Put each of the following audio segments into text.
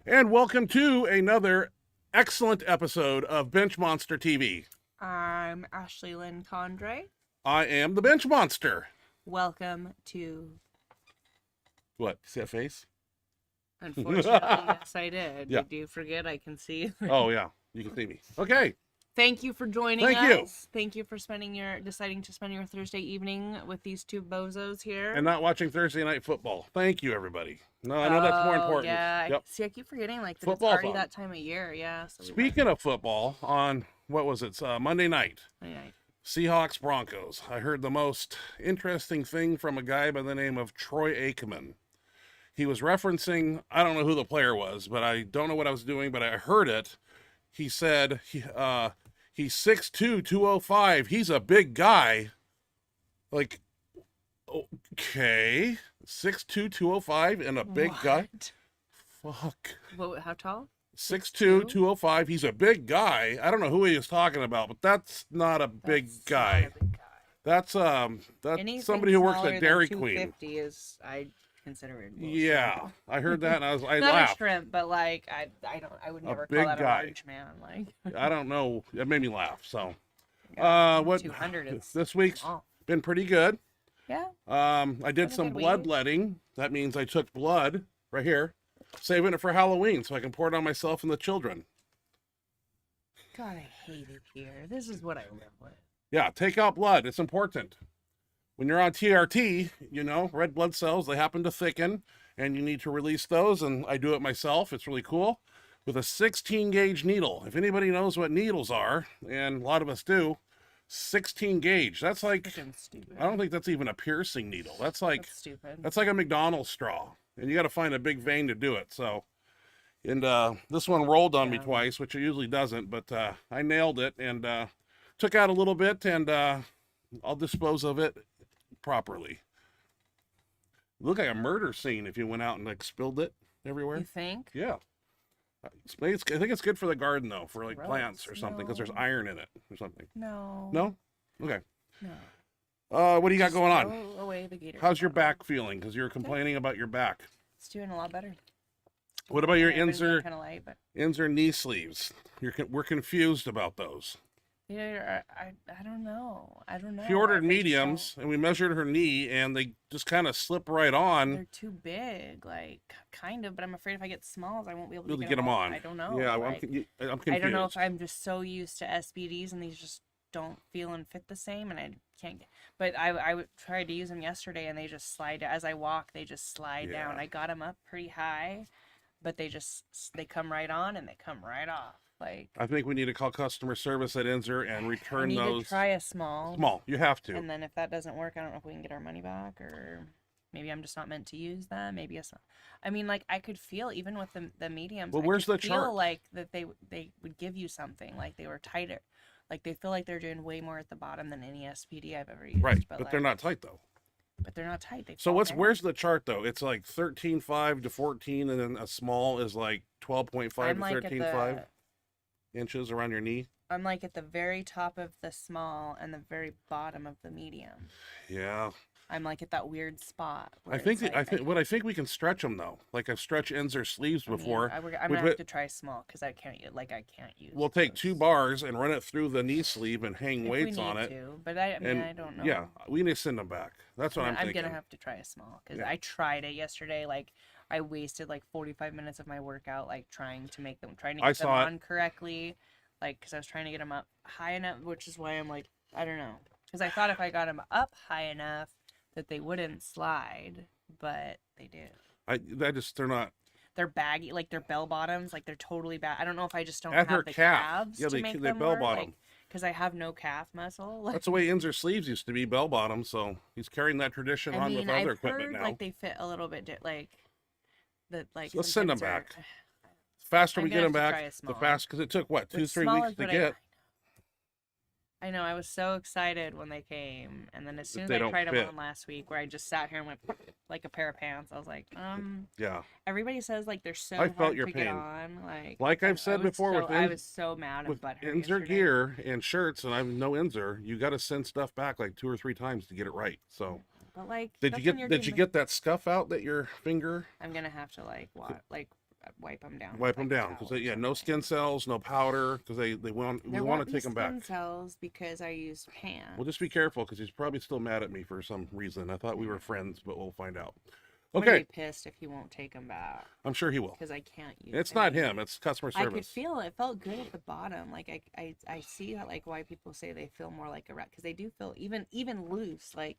And welcome to another excellent episode of Benchmonster TV. I'm Ashley Lynn Condre. I am the Benchmonster. Welcome to... What? See that face? Unfortunately, yes, I did. Yeah. Did you forget I can see? Oh, yeah. You can see me. Okay. Thank you for joining Thank us. you. Thank you for deciding to spend your Thursday evening with these two bozos here. And not watching Thursday Night Football. Thank you, everybody. No, I know that's more important. Yeah. Yep. See, I keep forgetting that Football it's already fun. that time of year. Yeah. So Speaking of football, on, what was it? Monday night. Anyway. Seahawks Broncos. I heard the most interesting thing from a guy by the name of Troy Aikman. He was referencing, I don't know who the player was, but I don't know what I was doing, but I heard it. He said he's 6'2", 205. He's a big guy. Like, okay. 6'2", 205 and a big guy? Fuck. What, how tall? 6'2", 205. He's a big guy. I don't know who he was talking about, but that's not a big guy. Not a big guy. That's Anything somebody who works smaller at than Dairy Queen. 250 is, I consider it. Yeah, I heard that and I Not laughed. a shrimp, but like I would never big call that guy. a large man. Like I don't know. It made me laugh. So, what 200 is this week's small. been pretty good. Yeah. I did a some good week. bloodletting. That means I took blood right here, saving it for Halloween so I can pour it on myself and the children. God, I hate it here. This is what I live with. Yeah, take out blood. It's important. When you're on TRT, you know, red blood cells, they happen to thicken, and you need to release those, and I do it myself. It's really cool. With a 16-gauge needle. If anybody knows what needles are, and a lot of us do, 16 gauge. That's like, Freaking stupid. I don't think that's even a piercing needle. That's like, That's stupid. that's like a McDonald's straw, and you got to find a big vein to do it. So, and this one rolled on me Yeah. twice, which it usually doesn't, but I nailed it and took out a little bit, and I'll dispose of it properly. It looked like a murder scene if you went out and like spilled it everywhere. You think? Yeah. I think it's good for the garden though, for like Gross. plants or something, because there's No. iron in it or something. No. No? Okay. No. What do you got going on? Throw away the gator. How's your back feeling? Because you were complaining about your back. It's doing a lot better. What about your Kind Inzer of light, but knee sleeves? We're confused about those. yeah, I don't know. I don't know. She ordered I think mediums, and we measured her knee, and they just kind of slip right on. they're too big, like kind of. But I'm afraid if I get smalls, I won't be able to Really get get them on. I don't know. Yeah, like, I'm confused. I don't know if I'm just so used to SBDs and these just don't feel and fit the same, and I can't get. But I tried to use them yesterday, and they just slide as I walk. They just slide down. Yeah. I got them up pretty high, but they come right on and they come right off. Like I think we need to call customer service at Inzer and I return need those. to try a small. Small. You have to. And then if that doesn't work, I don't know if we can get our money back, or maybe I'm just not meant to use them. Maybe it's not. I mean, like I could feel even with the mediums. Well, I where's could the feel chart? like that they would give you something, like they were tighter, like they feel like they're doing way more at the bottom than any SPD I've ever used. Right, but like, they're not tight though. But they're not tight. They So fall down. where's the chart though? It's like 13.5 to 14, and then a small is like 12.5 to I'm like at 13.5 inches around your knee. I'm like at the very top of the small and the very bottom of the medium. Yeah, I'm like at that weird spot. I where think it's I think we can stretch them though. Like I've stretched Inzer sleeves I mean, before. I'm We'd gonna put- have to try small because I can't use. We'll take those. 2 bars and run it through the knee sleeve and hang If weights we on need it. to, but I mean, And I don't know. yeah, we need to send them back. That's what I'm I'm thinking. gonna have to try a small because Yeah. I tried it yesterday. Like I wasted like 45 minutes of my workout like trying to get them saw it. on correctly, like because I was trying to get them up high enough, which is why I'm like I don't know because I thought if I got them up high enough that they wouldn't slide, but they do. They're not. They're baggy, like they're bell bottoms, like they're totally bad. I don't know if I just don't At her have the calf. calves Yeah, to they make bell them work, bottom. like, because I have no calf muscle. Like, That's the way Inzer sleeves used to be, bell bottom. So he's carrying that tradition I on mean, with other I've equipment heard now. like they fit a little bit, like Let's some send them things are- back. The faster I'm we get gonna them have to try back, a the small. fast, because it took what, The 2-3 small weeks is to what get. I know. I was so excited when they came, and then as soon as they I don't tried fit. them on last week, where I just sat here and went like a pair of pants, I was like, Yeah. Everybody says like they're so I felt hard your to get pain. on. Like I I've said was before, so, with I In- was so mad and with butthurt Inzer yesterday. gear and shirts, and I'm no Inzer, you got to send stuff back like 2 or 3 times to get it right. So But like, did that's you when you're get doing that scuff out that your finger? I'm gonna have to like what like wipe them down. Wipe with, them like, a down because towel or yeah, no something. skin cells, no powder because we There want won't to be take them back. skin cells because I used pants. Well, just be careful because he's probably still mad at me for some reason. I thought we were friends, but we'll find out. I'm gonna Okay, be pissed if he won't take them back I'm sure he will. because I can't use. It's any. not him; it's customer I could service. feel it felt good at the bottom. Like I see that like why people say they feel more like a rat because they do feel even loose. Like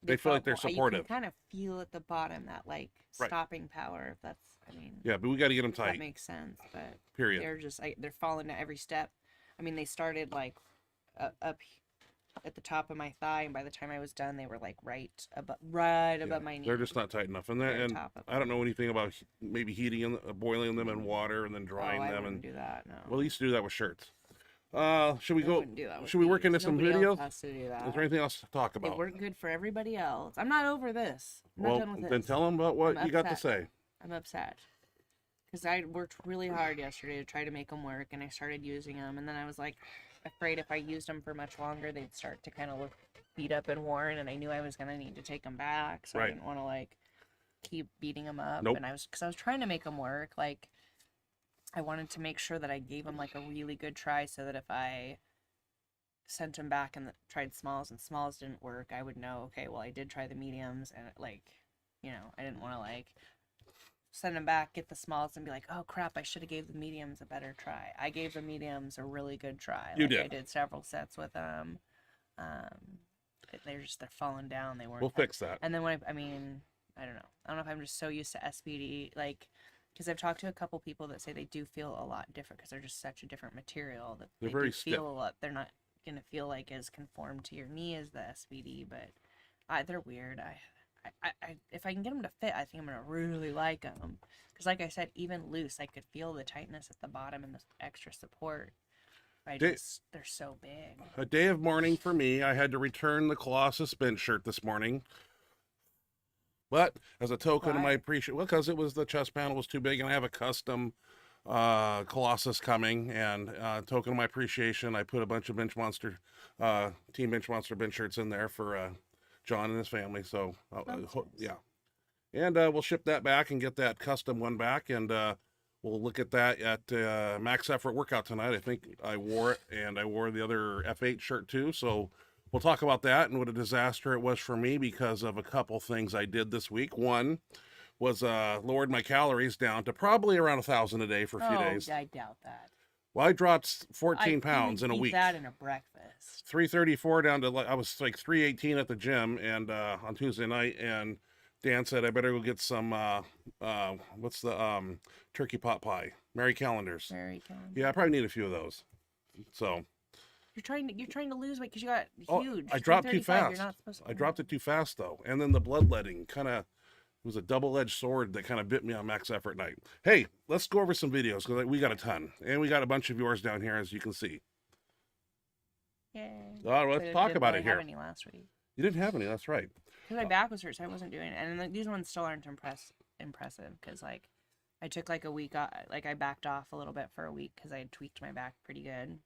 They feel like they're felt more- supportive. You can kind of feel at the bottom that like Right. stopping power. If that's I mean Yeah, but we got to get them that tight. makes sense. But Period. they're just they're falling at every step. I mean they started like up at the top of my thigh, and by the time I was done, they were like right above my knee. They're just not tight enough, and Very and top of I don't know anything about maybe heating and boiling them in water and then Oh, drying I them. wouldn't And do that. No. well, we used to do that with shirts. Should we I go? wouldn't do that with Should we work these. into some Nobody else videos? has to do that. Is there anything else to talk They about? weren't good for everybody else. I'm not over this. I'm Well, not done with then this. tell them about what I'm you got to upset. say. I'm upset because I worked really hard yesterday to try to make them work, and I started using them, and then I was like afraid if I used them for much longer, they'd start to kind of look beat up and worn, and I knew I was gonna need to take them back, so Right. I didn't want to like keep beating them up. Nope. And I was trying to make them work. Like I wanted to make sure that I gave them like a really good try, so that if I sent them back and tried smalls and smalls didn't work, I would know, okay, well I did try the mediums, and like, you know, I didn't want to like send them back, get the smalls, and be like, oh crap, I should have gave the mediums a better try. I gave the mediums a really good try. You like, did. I did several sets with them. They're falling down. They weren't. We'll fix that. And then I mean, I don't know. I don't know if I'm just so used to SPD, like, because I've talked to a couple people that say they do feel a lot different because they're just such a different material that They're they very do stiff. feel a lot. They're not gonna feel like as conformed to your knee as the SPD, but they're weird. If I can get them to fit, I think I'm gonna really like them. Because, like I said, even loose, I could feel the tightness at the bottom and the extra support. They're so big. A day of mourning for me. I had to return the Colossus bench shirt this morning. But as a token of my Why? appreciation, well, because it was the chest panel was too big, and I have a custom Colossus coming, and token of my appreciation, I put a bunch of Benchmonster, Team Benchmonster bench shirts in there for John and his family. So That's yeah, and we'll ship that back and get that custom one back, and we'll look at that at Max Effort Workout tonight. I think I wore it, and I wore the other F8 shirt too. So we'll talk about that and what a disaster it was for me because of a couple things I did this week. One was lowered my calories down to probably around 1,000 a day for a few days. I doubt that. Well, I dropped I 14 pounds in a eat week. that in a breakfast. 334 down to I was like 318 at the gym and on Tuesday night, and Dan said I better go get some what's the turkey pot pie, Mary Callender's. Very kind. Yeah, I probably need a few of those. So You're trying to lose weight because you got Oh, huge. I dropped too 335, fast. You're not supposed to. I dropped it too fast though, and then the bloodletting kind of was a double-edged sword that kind of bit me on Max Effort night. Hey, let's go over some videos because we got a ton, and we got a bunch of yours down here as you can see. Yay. All right, let's But talk about really it here. have any last week. You didn't have any, that's right. Because my back was hurt, so I wasn't doing it. And like, these ones still aren't impressive because like I took like a week off, like I backed off a little bit for a week because I had tweaked my back pretty good.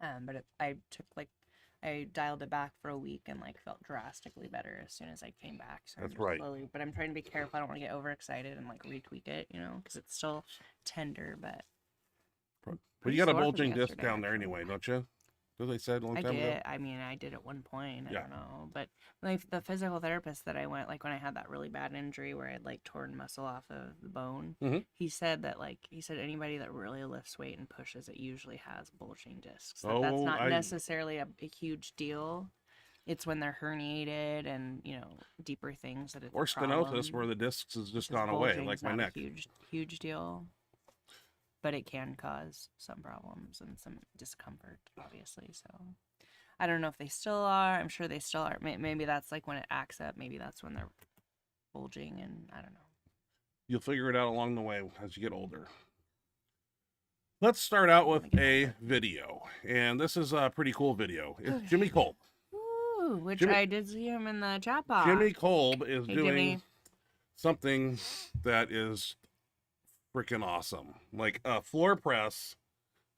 But I took like I dialed it back for a week and like felt drastically better as soon as I came back. So I'm That's just right. Slowly, but I'm trying to be careful. I don't want to get overexcited and like retweak it, you know, because it's still tender. But But pretty you got a sore from bulging disc yesterday, down there actually. anyway, don't you? As I said a long I time did. ago. I mean, I did at one point. I Yeah. don't know, but like the physical therapist that I went, like when I had that really bad injury where I had like torn muscle off of the bone, Mhm. he said that anybody that really lifts weight and pushes it usually has bulging discs. Oh, That's not I- necessarily a huge deal. It's when they're herniated and deeper things that it's Or a problem. stenosis where the discs has just Because gone away, bulging's like my not a neck. huge deal. But it can cause some problems and some discomfort, obviously. So I don't know if they still are. I'm sure they still are. Maybe that's like when it acts up. Maybe that's when they're bulging, and I don't know. You'll figure it out along the way as you get older. Let's start out with a video. And this is a pretty cool video. It's Jimmy Kolb. Ooh, which Jimmy- I did see him in the chat box. Jimmy Kolb is Hey, doing Jimmy. something that is freaking awesome. Like a floor press.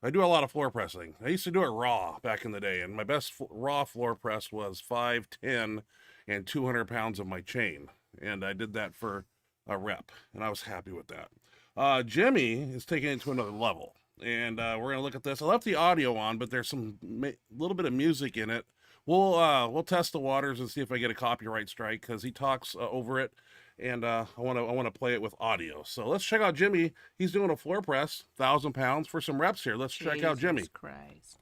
I do a lot of floor pressing. I used to do it raw back in the day, and my best raw floor press was 5, 10, and 200 pounds of my chain. And I did that for a rep, and I was happy with that. Jimmy is taking it to another level, and we're gonna look at this. I left the audio on, but there's some little bit of music in it. We'll test the waters and see if I get a copyright strike because he talks over it, and I wanna play it with audio. So let's check out Jimmy. He's doing a floor press, 1,000 pounds for some reps here. Let's check out Jimmy. Jesus Christ.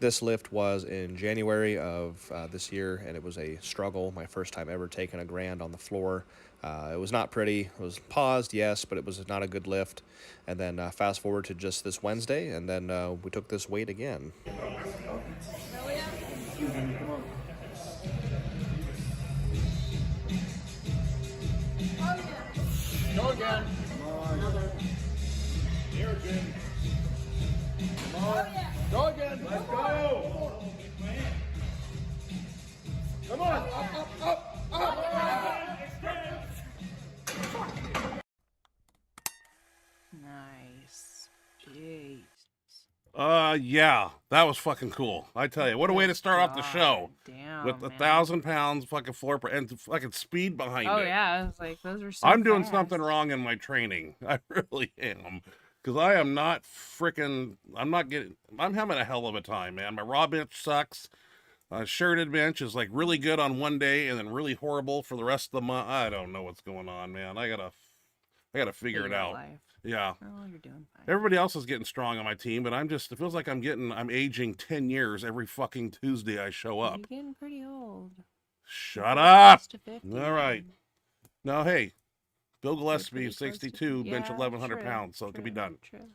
This lift was in January of this year, and it was a struggle. My first time ever taking a grand on the floor. It was not pretty. It was paused, yes, but it was not a good lift. And then fast forward to just this Wednesday, and then we took this weight again. Go again. Here, Jim. Come on. Go again. Let's go. Come on. Up. Nice. Jeez. Yeah, that was fucking cool. I tell you, what a way to start off the show. Damn, With man. 1,000 pounds fucking floor press and fucking speed behind Oh it. yeah, I was like, those are so I'm doing fast. something wrong in my training. I really am. Because I am not freaking, I'm having a hell of a time, man. My raw bench sucks. Shirted bench is like really good on one day and then really horrible for the rest of the month. I don't know what's going on, man. I gotta figure it out. Life. Yeah. Oh, you're doing fine. Everybody else is getting strong on my team, but it feels like I'm aging 10 years every fucking Tuesday I show up. You're getting pretty old. Shut up. Close to 50, All right. man. No, hey, Bill You're Gillespie, pretty close to 62, bench yeah, 1,100 true, pounds, so it can be true, done. True.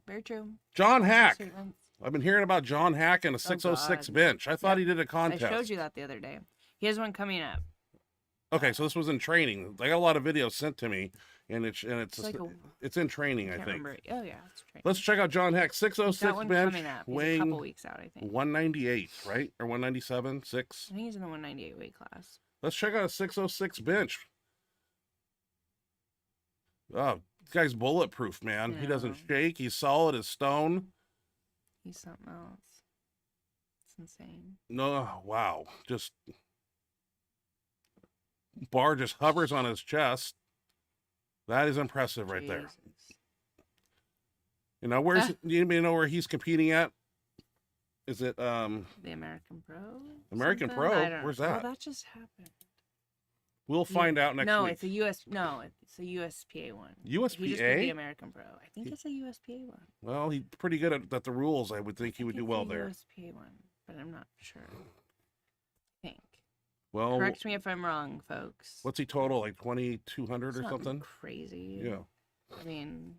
Very true. John Hack. Statements. I've been hearing about John Hack and a 606 God. bench. I thought Yep. he did a I contest. showed you that the other day. He has one coming up. Okay, so this was in training. I got a lot of videos sent to me, and it's Like it's in training, I I can't think. remember. Oh yeah, it's training. Let's check out John Hack, He's 606 got one bench, coming up. He's a weighing couple weeks out, I think. 198, right? Or 197, 6. I think he's in the 198 weight class. Let's check out a 606 bench. Oh, this guy's bulletproof, man. He doesn't Yeah. shake. He's solid as stone. He's something else. It's insane. No, wow. Just bar just hovers on his chest. That is impressive right there. Jesus. You know, where's you know where he's competing at? Is it The American Pro? American something? Pro? I don't Where's know. that? Oh, that just happened. We'll find out next no, week. it's a it's a USPA one. He just did the USPA? American Pro. I think it's a USPA one. Well, he's pretty good at the rules. I would think he would do well there. USPA one, but I'm not sure. I think. Well, Correct me if I'm wrong, folks. what's he total? Like 2,200 or something? Crazy. Yeah. I mean,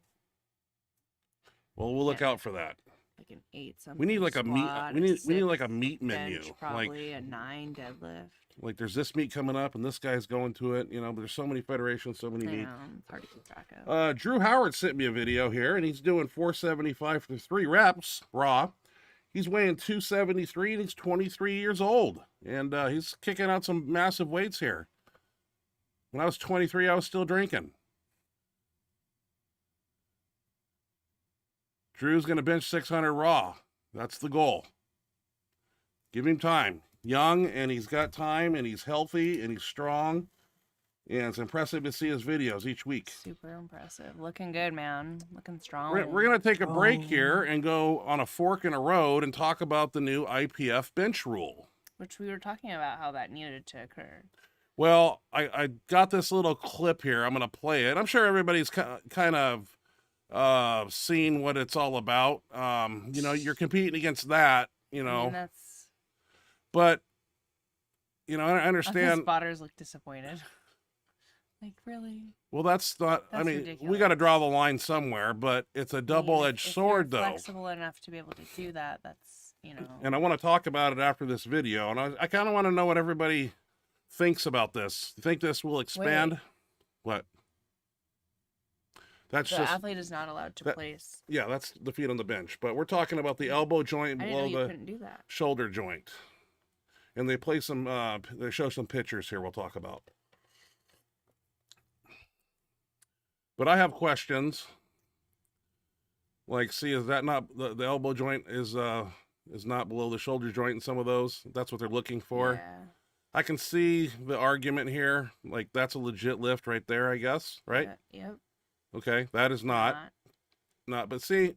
Well, we'll look Yeah. out for that. like an 8 something. We need like a meat. squat, We need like a 6 meat menu. bench, probably a 9 deadlift. Like there's this meet coming up, and this guy's going to it. You know, there's so many federations, so many I meet. know, it's hard to keep track of. Drew Howard sent me a video here, and he's doing 475 for 3 reps raw. He's weighing 273, and he's 23 years old, and he's kicking out some massive weights here. When I was 23, I was still drinking. Drew's going to bench 600 raw. That's the goal. Give him time. Young, and he's got time, and he's healthy, and he's strong. And it's impressive to see his videos each week. Super impressive. Looking good, man. Looking strong. We're going to take a break here and go on a fork in a road and talk about the new IPF bench rule. Which we were talking about how that needed to occur. Well, I got this little clip here. I'm going to play it. I'm sure everybody's kind of seen what it's all about. You know, you're competing against that, you I know. mean, that's... But, you know, I The understand. spotters look disappointed. Like, really? Well, that's not, I That's mean, we ridiculous. got to draw the line somewhere, but it's a I mean, double-edged if sword, you're though. flexible enough to be able to do that, that's, you know... And I want to talk about it after this video. And I kind of want to know what everybody thinks about this. You think this will expand? What? That's The just, athlete is not allowed to that- place... yeah, that's the feet on the bench. But we're talking about the elbow joint I didn't know below you the couldn't do that. shoulder joint. And they play some, they show some pictures here we'll talk about. But I have questions. Like, see, is that not, the elbow joint is not below the shoulder joint in some of those? That's what they're looking for. Yeah. I can see the argument here. Like, that's a legit lift right there, I guess, right? Yep. Okay, that is not. But see,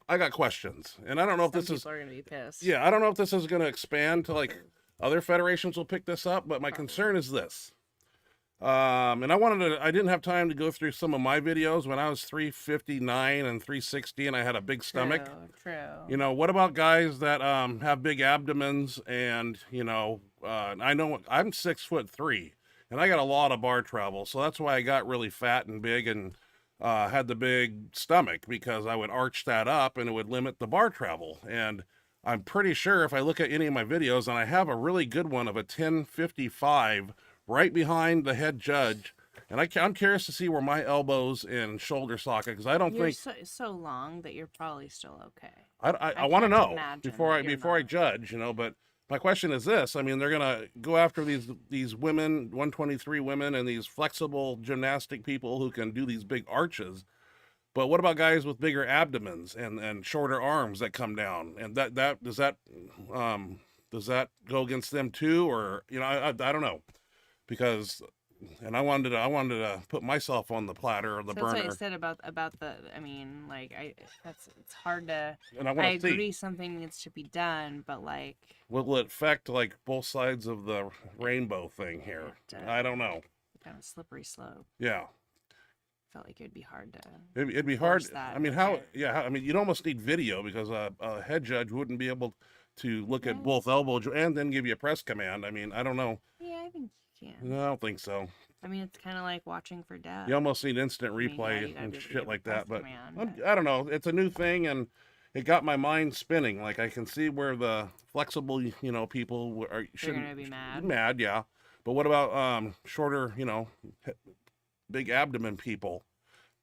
I got questions, and I don't know if Some this is. people are gonna be pissed. Yeah, I don't know if this is going to expand to like other federations will pick this up, but my concern is this. And I didn't have time to go through some of my videos when I was 359 and 360 and I had a big stomach. True. You know, what about guys that have big abdomens and, you know, I know I'm 6'3" and I got a lot of bar travel. So that's why I got really fat and big and had the big stomach, because I would arch that up and it would limit the bar travel. And I'm pretty sure if I look at any of my videos, and I have a really good one of a 1055 right behind the head judge, and I'm curious to see where my elbows and shoulder socket, because I don't You're think so long that you're probably still okay. I want to can't know imagine before I that you're before I not. judge, you know. But my question is this: I mean, they're gonna go after these women, 123 women, and these flexible gymnastic people who can do these big arches. But what about guys with bigger abdomens and shorter arms that come down? And that does that go against them too, or you know, I don't know, because I wanted to put myself on the platter or the So that's burner, what I said about the. I mean, like it's hard to. and I I want to agree see something needs to be done, but like will it affect like both sides of the rainbow thing here. I don't know. kind of slippery slope. Yeah. Felt like it'd be hard to. It'd be hard. force that I mean, in how? there. Yeah, I mean, you'd almost need video, because a head judge wouldn't be able to look at Yeah. both and then give you a press command. I mean, I don't know. Yeah, I think you can. No, I don't think so. I mean, it's kind of like watching for death. You almost need instant mean, yeah, replay you gotta and be able to shit give a like press that. But command, I don't know. It's a new thing, and it got my mind spinning. Like, I can see where the flexible, you know, people shouldn't gonna be mad. Mad, yeah. But what about shorter, you know, big abdomen people?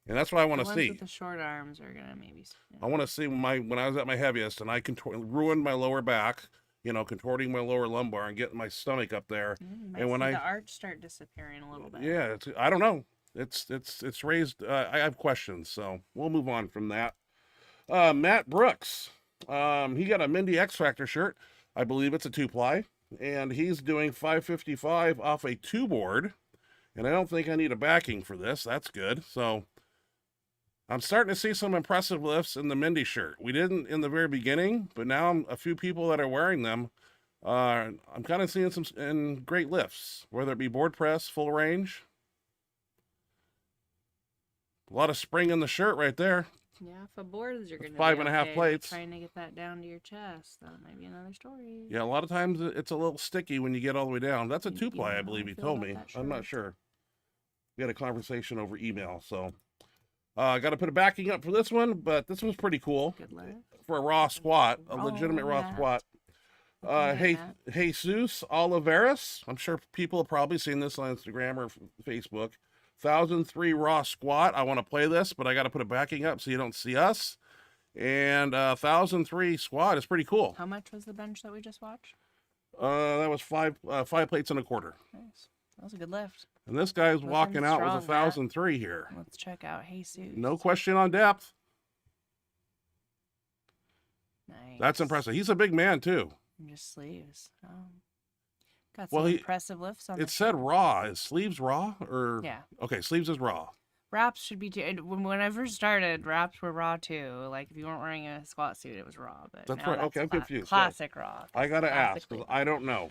And that's what I want The to ones see. with the short arms are gonna maybe. I want to see when I was at my heaviest and I ruined my lower back, you know, contorting my lower lumbar and getting my stomach up there. And when the arch start disappearing a little bit. Yeah, I don't know. It's raised. I have questions, so we'll move on from that. Matt Brooks, he got a Mindy X Factor shirt. I believe it's a 2-ply, and he's doing 555 off a 2-board. And I don't think I need a backing for this. That's good. So I'm starting to see some impressive lifts in the Mindy shirt. We didn't in the very beginning, but now a few people that are wearing them, I'm kind of seeing some in great lifts, whether it be board press, full range. A lot of spring in the shirt right there. Yeah, for boards you're gonna 5.5 be okay, but plates. Trying to get that down to your chest, that might be another story. Yeah, a lot of times it's a little sticky when you get all the way down. That's a You 2-ply, know I how believe I he feel told about me. that I'm not shirt. sure. We had a conversation over email, so I got to put a backing up for this one, but this was pretty cool Good luck. for a raw squat, a Oh, legitimate raw Matt. squat. Okay, Matt. Jesus Oliveras. I'm sure people have probably seen this on Instagram or Facebook. 1,003 raw squat. I want to play this, but I got to put a backing up so you don't see us. And 1,003 squat is pretty cool. How much was the bench that we just watched? That was 5 plates and a quarter. Nice. That was a good lift. And this guy's Looking walking out with strong, a 1,003 here. Let's check out Jesus. No question on depth. Nice. That's impressive. He's a big man too. And just sleeves. Oh. Got Well, some he- impressive lifts on It the said shirt. raw. Is sleeves raw or? Yeah. Okay, sleeves is raw. Wraps should be too. When I first started, wraps were raw too. Like if you weren't wearing a squat suit, it was raw. But That's now right. Okay, I'm cla- confused. Yeah. Classic raw. I gotta ask, 'cause Classic I don't know.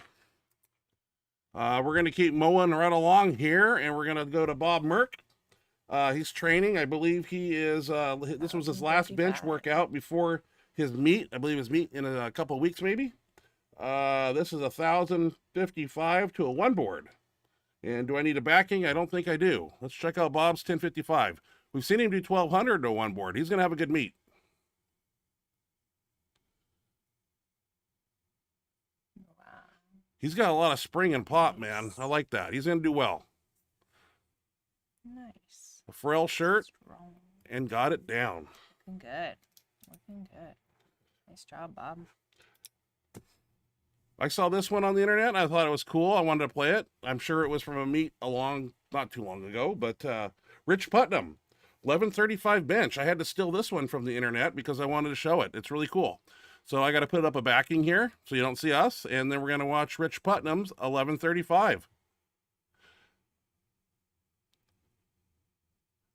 We're gonna keep mowing right along here, and we're gonna go to Bob Merck. He's training. I believe he is. This was his last bench 155. workout before his meet. I believe his meet in a couple of weeks, maybe. This is 1,055 to a 1-board. And do I need a backing? I don't think I do. Let's check out Bob's 1055. We've seen him do 1,200 to a 1-board. He's gonna have a good meet. Wow. He's got a lot of spring and pop, man. I like that. He's gonna do well. Nice. A Pharrell shirt Strong. and got it down. Looking good. Looking good. Nice job, Bob. I saw this one on the internet and I thought it was cool. I wanted to play it. I'm sure it was from a meet not too long ago, but Rich Putnam, 1135 bench. I had to steal this one from the internet because I wanted to show it. It's really cool. So I got to put up a backing here so you don't see us. And then we're going to watch Rich Putnam's 11:35.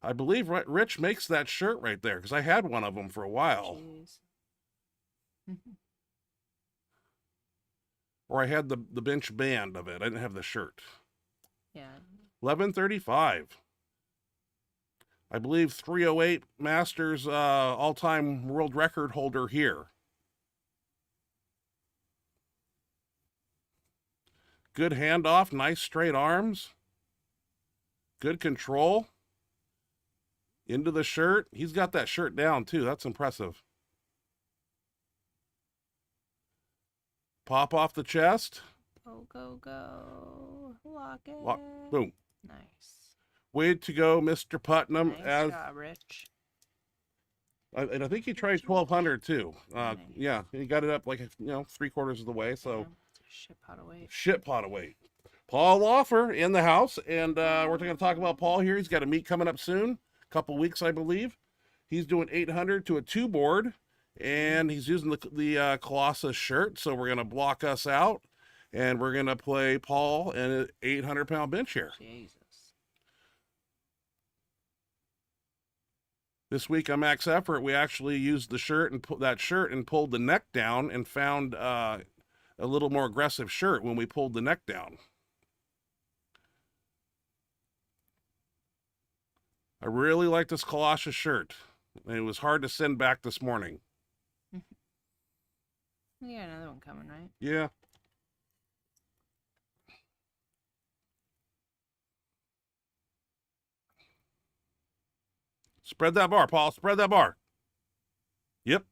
I believe Rich makes that shirt right there because I had one of them for a while. Jeez. Or I had the bench band of it. I didn't have the shirt. Yeah. 11:35. I believe 308 Masters all-time world record holder here. Good handoff, nice straight arms. Good control. Into the shirt. He's got that shirt down too. That's impressive. Pop off the chest. Go, go, go. Lock it. Boom. Nice. Way to go, Mr. Putnam. Nice job, Rich. And I think he tried 1200 too. Nice. Yeah, he got it up like, 3/4 of the way. So Yeah. Shit pot of weight. shit pot of weight. Paul Lawfer in the house, and we're going to talk about Paul here. He's got a meet coming up soon, a couple weeks, I believe. He's doing 800 to a 2-board, and he's using the Colossus shirt. So we're going to block us out, and we're going to play Paul in an 800-pound bench here. Jesus. This week on Max Effort, we actually used the shirt and pulled the neck down and found a little more aggressive shirt when we pulled the neck down. I really like this Colossus shirt. And it was hard to send back this morning. Yeah, another one coming, right? Yeah. Spread that bar, Paul. Spread that bar. Yep.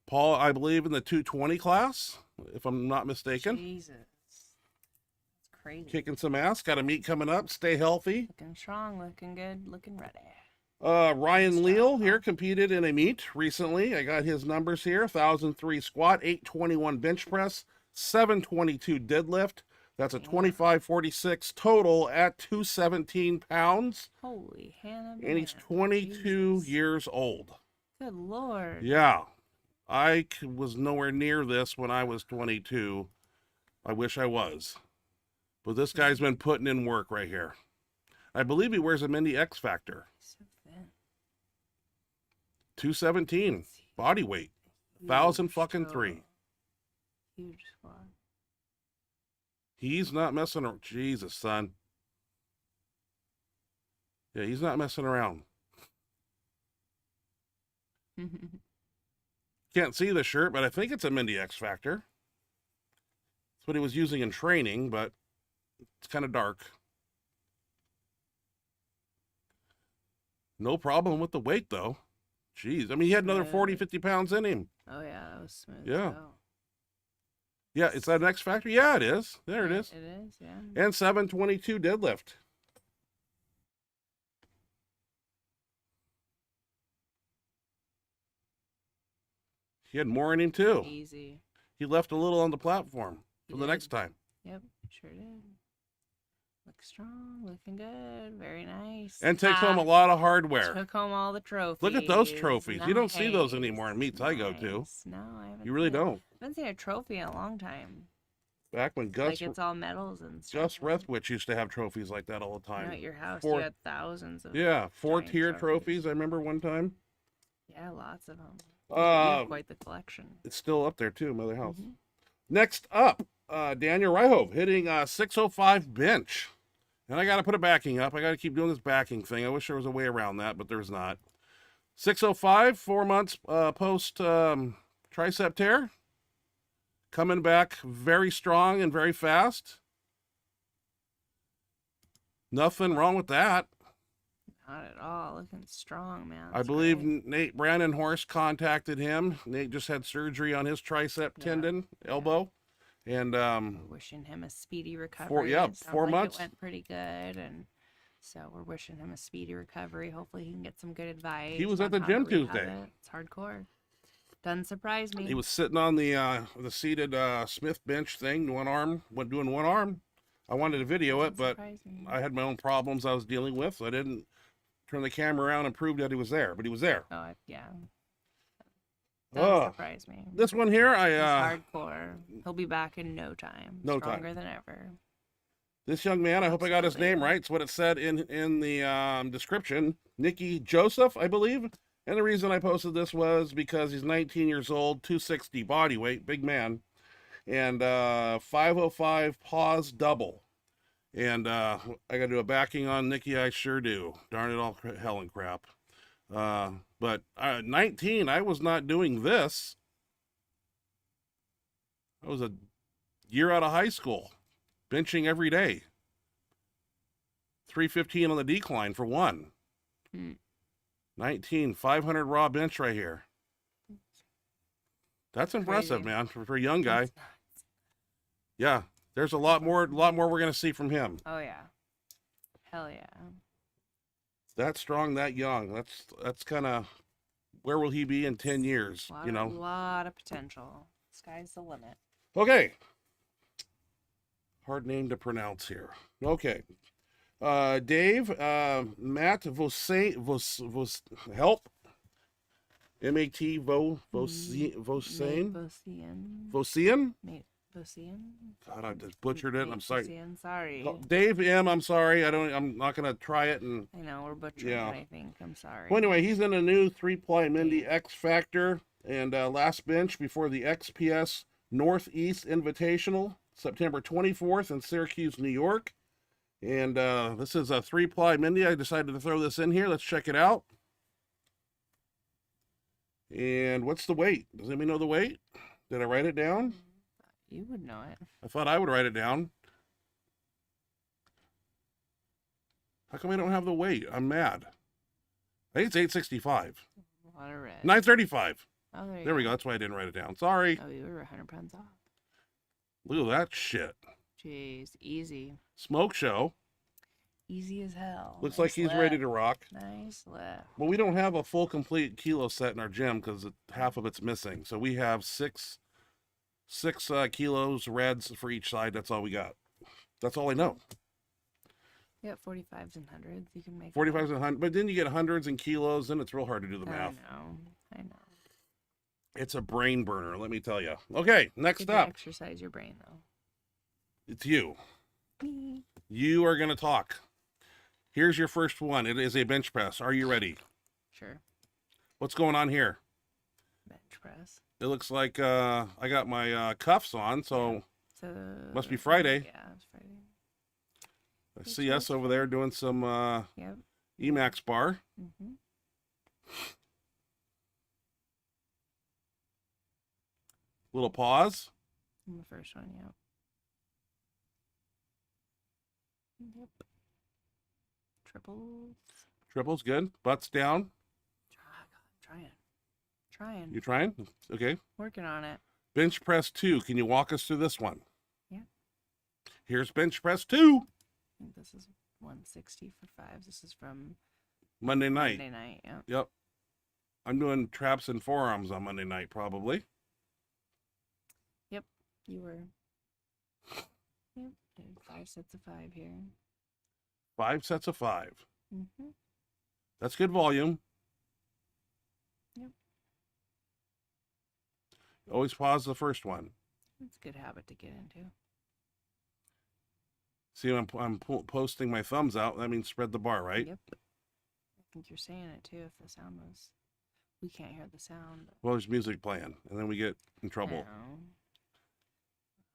Paul, I believe in the 220 class, if I'm not mistaken. Jesus. That's crazy. Kicking some ass. Got a meet coming up. Stay healthy. Looking strong, looking good, looking ready. Ryan Leal here competed in a meet recently. I got his numbers here. 1,003 squat, 821 bench press, 722 deadlift. That's a 2546 total at 217 pounds. Holy Hannah. And he's man. 22 Jesus. years old. Good Lord. Yeah. I was nowhere near this when I was 22. I wish I was. But this guy's been putting in work right here. I believe he wears a Mindy X Factor. So thin. 217 body weight. 1,003. Huge squad. He's not messing around. Jesus, son. Yeah, he's not messing around. Can't see the shirt, but I think it's a Mindy X Factor. That's what he was using in training, but it's kind of dark. No problem with the weight, though. Jeez. I mean, he had another 40, 50 pounds in him. Oh, yeah, that was smooth. Yeah. Oh. Yeah, is that an X Factor? Yeah, it is. There it is. It is, yeah. And 722 deadlift. He had more in him, too. Easy. He left a little on the platform for the did. next time. Yep, sure did. Look strong, looking good, very nice. And takes home a lot of hardware. Took home all the trophies. Look at those trophies. You don't see those Nice. anymore in meets I go to. Nice. No, I haven't. You really seen it. don't. I haven't seen a trophy in a long time. Back when Gus Like it's all medals and stuff. Rethwich used to have trophies like that all the I know time. at your house Four- you had thousands of. Yeah, 4-tier giant trophies. I remember one time. Yeah, lots of them. Uh, quite the collection. It's still up there too, Mother House. Mhm. Next up, Daniel Ryhove hitting 605 bench. And I got to put a backing up. I got to keep doing this backing thing. I wish there was a way around that, but there's not. 605, 4 months post tricep tear. Coming back very strong and very fast. Nothing wrong with that. Not at all. Looking strong, man. I That's believe great. Nate Brandon Horse contacted him. Nate just had surgery on his tricep tendon, elbow. And We're wishing him a speedy recovery. yeah, It sounds 4 like months. It went pretty good, and so we're wishing him a speedy recovery. Hopefully, he can get some good advice. He was at on the how gym to rehab Tuesday. it. It's hardcore. Doesn't surprise me. he was sitting on the seated Smith bench thing, doing one arm. I wanted to video it, Doesn't but surprise me. I had my own problems I was dealing with, so I didn't turn the camera around and prove that he was there, but he was there. Yeah. That Oh, surprised me. this one here, He's hardcore. He'll be back in no time. No time. Stronger than ever. This young man, I hope I got his name right. It's what it said in the description. Nicky Joseph, I believe. And the reason I posted this was because he's 19 years old, 260 body weight, big man, and 505 pause double. And I got to do a backing on Nicky. I sure do. Darn it all, hell and crap. But 19, I was not doing this. I was a year out of high school, benching every day. 315 on the decline for one. 19, 500 raw bench right here. That's impressive, man, for a young guy. Yeah, there's a lot more we're gonna see from him. Oh yeah, hell yeah. That strong, that young. That's kind of, where will he be in 10 years? You know, a lot of potential. Sky's the limit. Okay. Hard name to pronounce here. Okay. Dave, Matt Vos help. M-A-T Vosian. God, I just butchered it. I'm sorry. Sorry. Oh, Dave M, I'm sorry. I'm not gonna try it. And I know we're butchering it, I think. I'm sorry. well, anyway, he's in a new 3-ply Mindy X Factor and last bench before the XPS Northeast Invitational, September 24th in Syracuse, New York. And this is a 3-ply Mindy. I decided to throw this in here. Let's check it out. And what's the weight? Does anybody know the weight? Did I write it down? You would know it. I thought I would write it down. How come I don't have the weight? I'm mad. I think it's 865. A lot of red. 935. Oh, There we go. That's why I didn't write it down. Sorry. Oh, you were 100 pounds off. Look at that shit. Jeez, easy. Smoke show. Easy as hell. Looks Nice like he's ready to rock. Nice lift. Well, we don't have a full complete kilo set in our gym because half of it's missing. So we have six kilos reds for each side. That's all we got. That's all I know. You got 45s and 100s. You can make 45s and 100, but then you get hundreds and kilos, and it's real hard to do the math. I know. It's a brain burner, let me tell you. Okay, next Good up. to exercise your brain, though. It's you. Me. You are going to talk. Here's your first one. It is a bench press. Are you ready? Sure. What's going on here? Bench press. It looks like I got my cuffs on, so So must be Friday. Yeah, it's Friday. I see us over there doing some Yep. Emax bar. Mm-hmm. Little pause. And the first one, yep. Yep. Triples. Triples, good. Butts down. Trying. You trying? Okay. Working on it. Bench press 2. Can you walk us through this one? Yeah. Here's bench press 2. I think this is 160 for 5s. This is from Monday night. Monday night, yeah. Yep. I'm doing traps and forearms on Monday night, probably. Yep. You were. Yep. Did 5 sets of 5 here. 5 sets of 5. Mm-hmm. That's good volume. Yep. Always pause the first one. It's a good habit to get into. See, I'm posting my thumbs out. That means spread the bar, right? Yep. I think you're saying it too. If the sound was, we can't hear the sound. Well, there's music playing, and then we get in trouble. Now,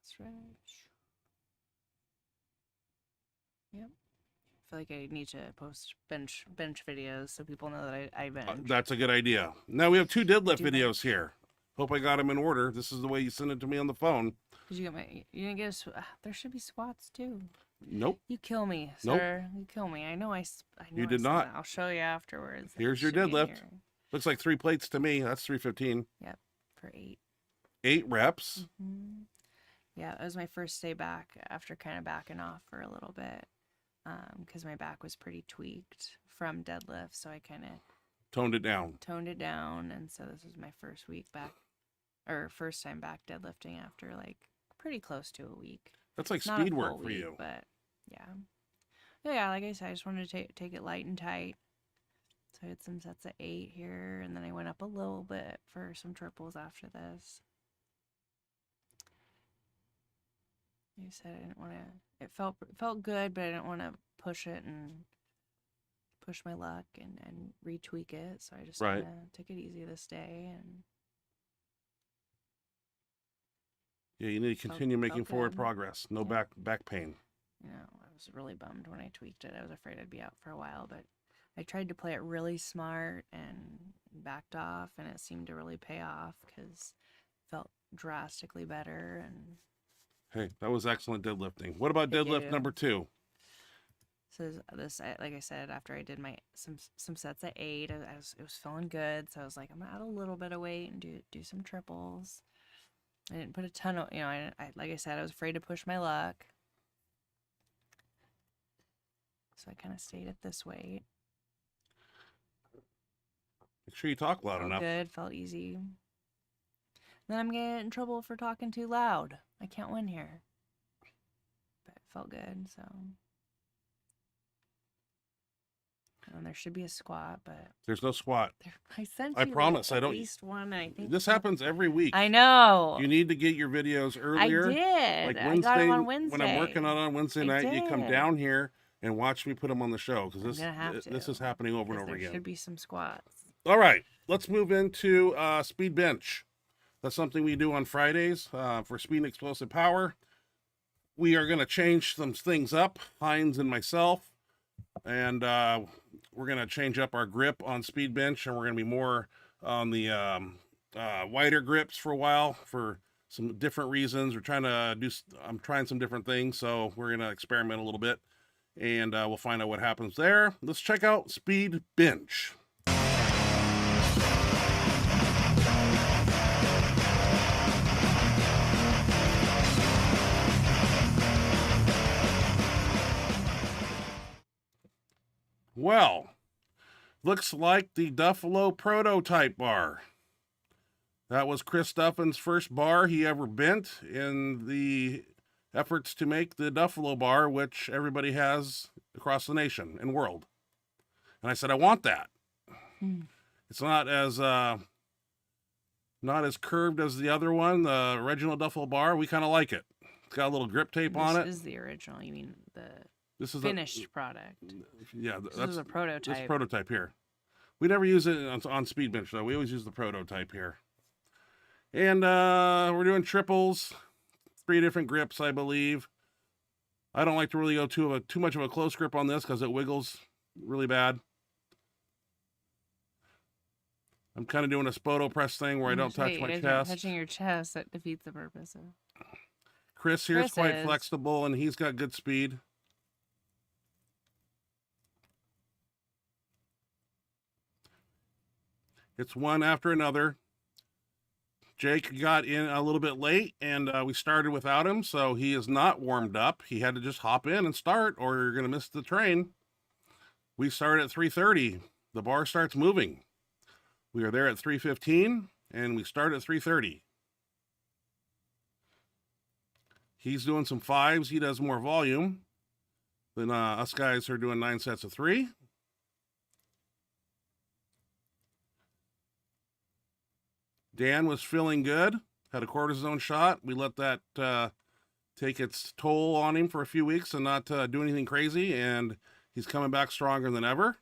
stretch. Yep. I feel like I need to post bench videos so people know that I bench. That's a good idea. Now we have 2 deadlift Do videos here. Hope I got them in order. This is the way you send it to me on the phone. Did you get you didn't get there should be squats too. Nope. You kill me, Nope. sir. You kill me. I know I know You I did said not. that. I'll show you afterwards. Here's your Should be in deadlift. here. Looks like 3 plates to me. That's 315. Yep, for 8. 8 reps. Mm-hmm. Yeah, it was my first day back after kind of backing off for a little bit because my back was pretty tweaked from deadlift. So I kind of Toned it down. toned it down. And so this was my first week back or first time back deadlifting after like pretty close to a week. That's like Not a speed work full for week, you. But yeah. Yeah, like I said, I just wanted to take it light and tight. So I had some sets of 8 here, and then I went up a little bit for some triples after this. Like I said, I didn't want to. It felt good, but I didn't want to push it and push my luck and retweak it. So I just Right. kind of took it easy this day, and Yeah, you need to continue making felt forward good. progress. No Yeah. back pain. you know, I was really bummed when I tweaked it. I was afraid I'd be out for a while, but I tried to play it really smart and backed off, and it seemed to really pay off because it felt drastically better. And Hey, that was excellent deadlifting. What about Thank deadlift you. number 2? so this, like I said, after I did my some sets at 8, it was feeling good. So I was like, I'm gonna add a little bit of weight and do some triples. I didn't put a ton of, I like I said, I was afraid to push my luck. So I kind of stayed at this weight. Make sure you talk loud Felt enough. good, felt easy. Then I'm gonna get in trouble for talking too loud. I can't win here. But it felt good, so. And there should be a squat, but There's no squat. I sent I you promise, I at don't- least one. I think This happens every week. I know. You need to get your videos earlier. I did. Like I Wednesday, got it on Wednesday. when I'm working on Wednesday I night, you come did. down here and watch me put them on the show because I'm gonna have this to, is happening over and 'cause over there again. should be some squats. All right, let's move into speed bench. That's something we do on Fridays for speed and explosive power. We are going to change some things up, Hines and myself, and we're going to change up our grip on speed bench, and we're going to be more on the wider grips for a while for some different reasons. I'm trying some different things, so we're going to experiment a little bit, and we'll find out what happens there. Let's check out speed bench. Well, looks like the Duffalo prototype bar. That was Chris Duffin's first bar he ever bent in the efforts to make the Duffalo bar, which everybody has across the nation and world. And I said, I want that. It's not as curved as the other one, the original Duffalo bar. We kind of like it. It's got a little grip tape on it. This is the original. You mean the This is finished product? Yeah, This that's is a prototype. this prototype here. We never use it on speed bench though. We always use the prototype here. And we're doing triples, 3 different grips, I believe. I don't like to really go too much of a close grip on this because it wiggles really bad. I'm kind of doing a spoto press thing where I don't touch my chest. Touching your chest, that defeats the purpose of. Chris here is quite Chris is. flexible and he's got good speed. It's one after another. Jake got in a little bit late, and we started without him, so he is not warmed up. He had to just hop in and start, or you're going to miss the train. We started at 3:30. The bar starts moving. We are there at 3:15, and we start at 3:30. He's doing some 5s. He does more volume than us guys are doing 9 sets of 3. Dan was feeling good, had a cortisone shot. We let that take its toll on him for a few weeks and not do anything crazy, and he's coming back stronger than ever.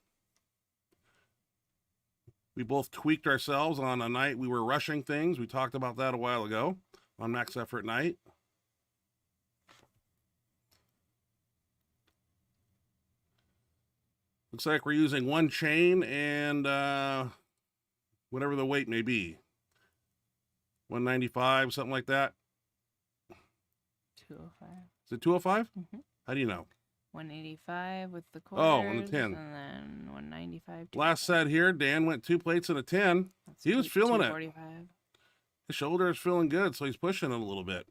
We both tweaked ourselves on a night we were rushing things. We talked about that a while ago on Max Effort Night. Looks like we're using 1 chain and whatever the weight may be. 195, something like that. 205. Is it 205? Mm-hmm. How do you know? 185 with the quarters. Oh, on the 10. And then 195. Last set here, Dan went 2 plates and a 10. He was feeling it. 245. His shoulder is feeling good, so he's pushing it a little bit.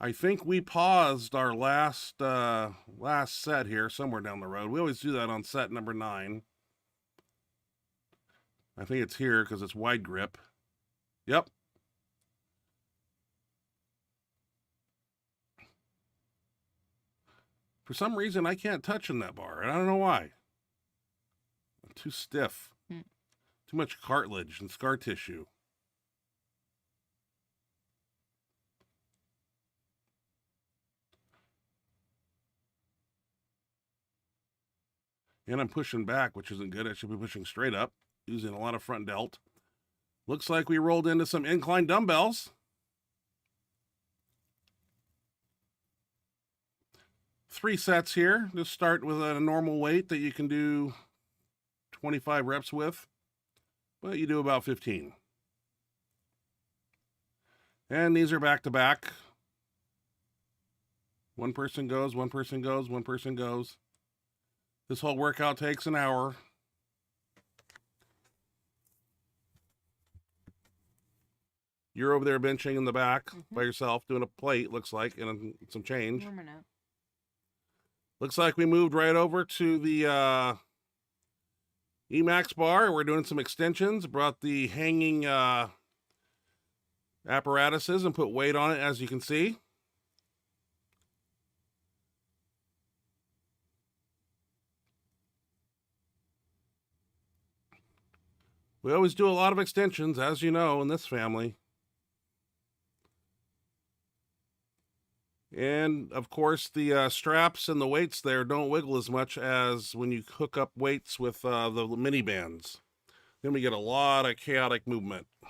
I think we paused our last set here somewhere down the road. We always do that on set number 9. I think it's here because it's wide grip. Yep. For some reason, I can't touch in that bar, and I don't know why. I'm too stiff. Too much cartilage and scar tissue. And I'm pushing back, which isn't good. I should be pushing straight up, using a lot of front delt. Looks like we rolled into some incline dumbbells. 3 sets here. Just start with a normal weight that you can do 25 reps with, but you do about 15. And these are back to back. One person goes, one person goes, one person goes. This whole workout takes an hour. You're over there benching in the back by yourself, doing a plate, looks like, and some change. Warming up. Looks like we moved right over to the Emax bar. We're doing some extensions. Brought the hanging apparatuses and put weight on it, as you can see. We always do a lot of extensions, as you know, in this family. And, of course, the straps and the weights there don't wiggle as much as when you hook up weights with the mini bands. Then we get a lot of chaotic movement. A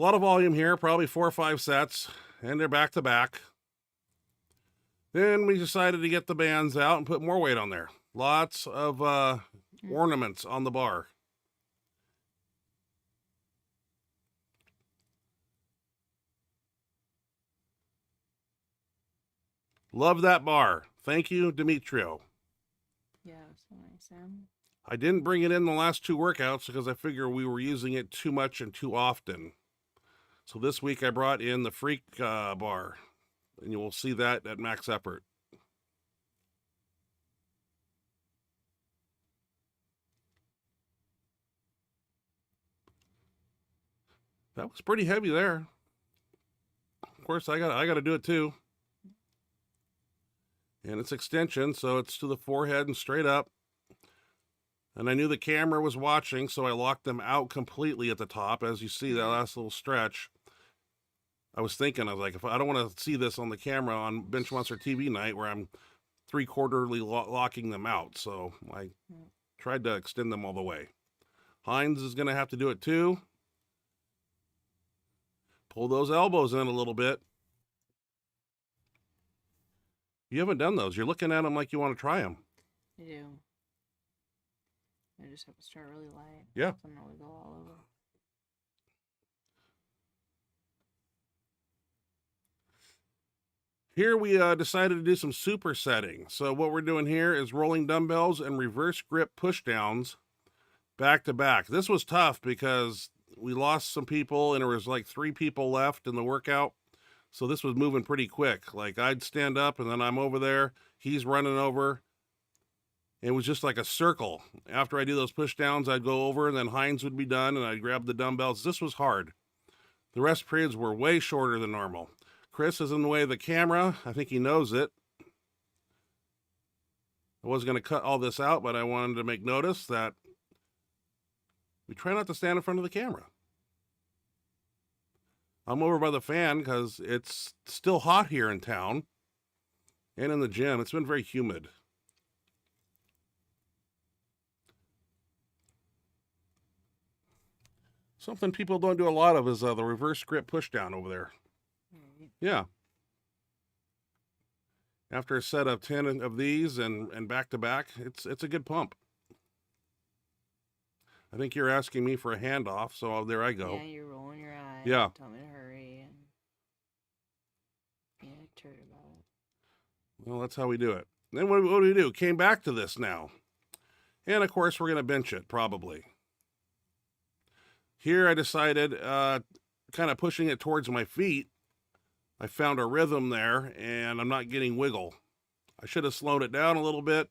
lot of volume here, probably 4 or 5 sets, and they're back to back. Then we decided to get the bands out and put more weight on there. Lots of ornaments on the bar. Love that bar. Thank you, Demetrio. Yeah, so nice, Sam. I didn't bring it in the last 2 workouts because I figure we were using it too much and too often. So this week I brought in the Freak bar, and you will see that at max effort. That was pretty heavy there. Of course, I got to do it too. And it's extension, so it's to the forehead and straight up. And I knew the camera was watching, so I locked them out completely at the top. As you see, that last little stretch. I was like, if I don't want to see this on the camera on Benchmonster TV night where I'm 3/4 locking them out. So I tried to extend them all the way. Hines is going to have to do it too. Pull those elbows in a little bit. You haven't done those. You're looking at them like you want to try them. I do. I just have to start really light. Yeah. So I'm going to go all over. Here we decided to do some supersetting. So what we're doing here is rolling dumbbells and reverse grip pushdowns back to back. This was tough because we lost some people and there was like 3 people left in the workout. So this was moving pretty quick. Like I'd stand up and then I'm over there. He's running over. It was just like a circle. After I do those push downs, I'd go over and then Hines would be done and I'd grab the dumbbells. This was hard. The rest periods were way shorter than normal. Chris is in the way of the camera. I think he knows it. I was going to cut all this out, but I wanted to make notice that we try not to stand in front of the camera. I'm over by the fan because it's still hot here in town and in the gym. It's been very humid. Something people don't do a lot of is the reverse grip push down over there. Yeah. After a set of 10 of these and back to back, it's a good pump. I think you're asking me for a handoff, so there I go. Yeah, you're rolling your eyes. Yeah. Tell me to hurry. And yeah, I turd about it. Well, that's how we do it. Then what do we do? Came back to this now. And, of course, we're going to bench it, probably. Here I decided, kind of pushing it towards my feet, I found a rhythm there, and I'm not getting wiggle. I should have slowed it down a little bit.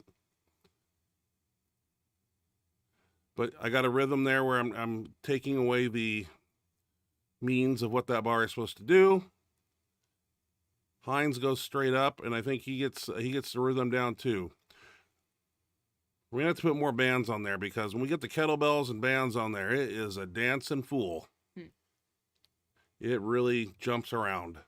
But I got a rhythm there where I'm taking away the means of what that bar is supposed to do. Hines goes straight up, and I think he gets the rhythm down too. We're gonna have to put more bands on there, because when we get the kettlebells and bands on there, it is a dancing fool. It really jumps around.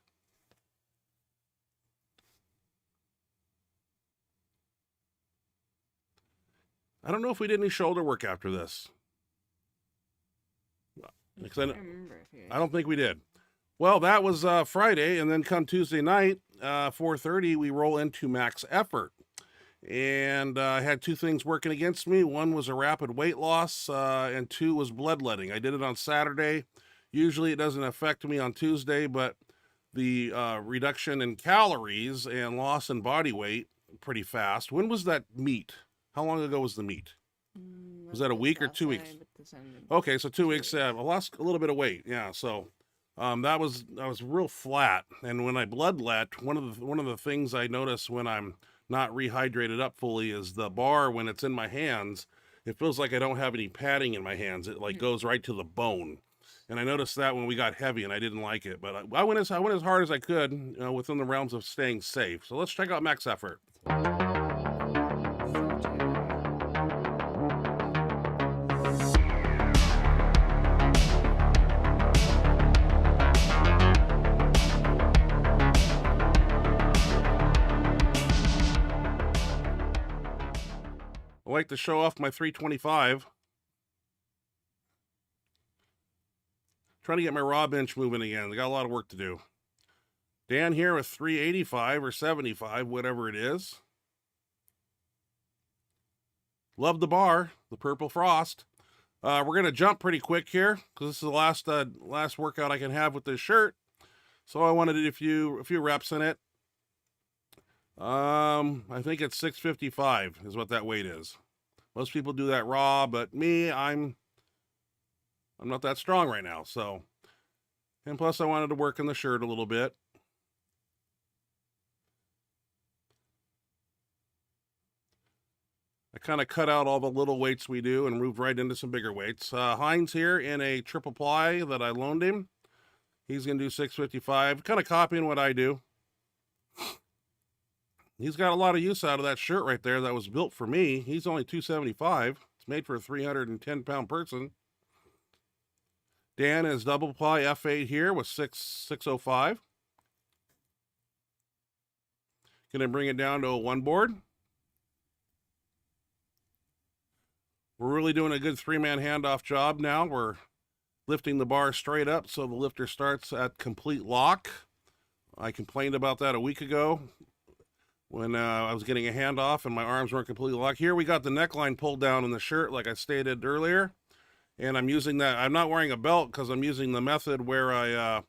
I don't know if we did any shoulder work after this. Because I don't think we did. Well, that was Friday, and then come Tuesday night, 4:30, we roll into max effort. And I had two things working against me. One was a rapid weight loss, and two was bloodletting. I did it on Saturday. Usually it doesn't affect me on Tuesday, but the reduction in calories and loss in body weight pretty fast. When was that meet? How long ago was the meet? Was that a week or 2 weeks? Okay, so 2 weeks. I lost a little bit of weight. Yeah, so I was real flat. And when I bloodlet, one of the things I notice when I'm not rehydrated up fully is the bar, when it's in my hands, it feels like I don't have any padding in my hands. It like goes right to the bone. And I noticed that when we got heavy, and I didn't like it. But I went as hard as I could, within the realms of staying safe. So let's check out max effort. I like to show off my 325. Trying to get my raw bench moving again. I got a lot of work to do. Dan here with 385 or 75, whatever it is. Love the bar, the Purple Frost. We're going to jump pretty quick here, because this is the last workout I can have with this shirt. So I wanted to do a few reps in it. I think it's 655 is what that weight is. Most people do that raw, but me, I'm not that strong right now. So, and plus I wanted to work in the shirt a little bit. I kind of cut out all the little weights we do and moved right into some bigger weights. Hines here in a triple ply that I loaned him. He's going to do 655, kind of copying what I do. He's got a lot of use out of that shirt right there that was built for me. He's only 275. It's made for a 310-pound person. Dan is double ply F8 here with 605. Gonna bring it down to a one board. We're really doing a good three-man handoff job now. We're lifting the bar straight up so the lifter starts at complete lock. I complained about that a week ago when I was getting a handoff and my arms weren't completely locked. Here we got the neckline pulled down in the shirt like I stated earlier. And I'm using that. I'm not wearing a belt because I'm using the method where I'm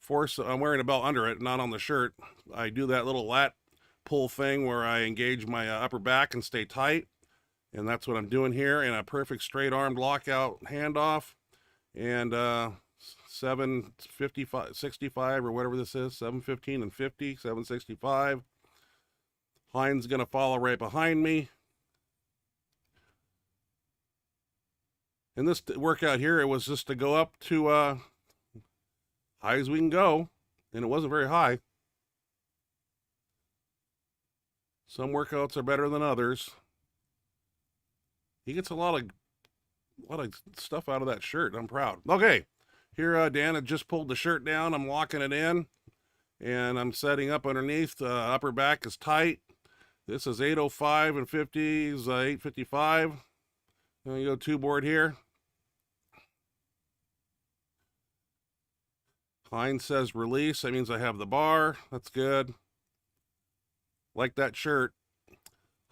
wearing a belt under it, not on the shirt. I do that little lat pull thing where I engage my upper back and stay tight. And that's what I'm doing here in a perfect straight armed lockout handoff. And 755, 65 or whatever this is, 715 and 50, 765. Hines going to follow right behind me. In this workout here, it was just to go up to high as we can go, and it wasn't very high. Some workouts are better than others. He gets a lot of stuff out of that shirt. I'm proud. Okay, here Dan had just pulled the shirt down. I'm locking it in, and I'm setting up underneath. Upper back is tight. This is 805 and 50 is 855. Then you go two board here. Hines says release. That means I have the bar. That's good. Like that shirt.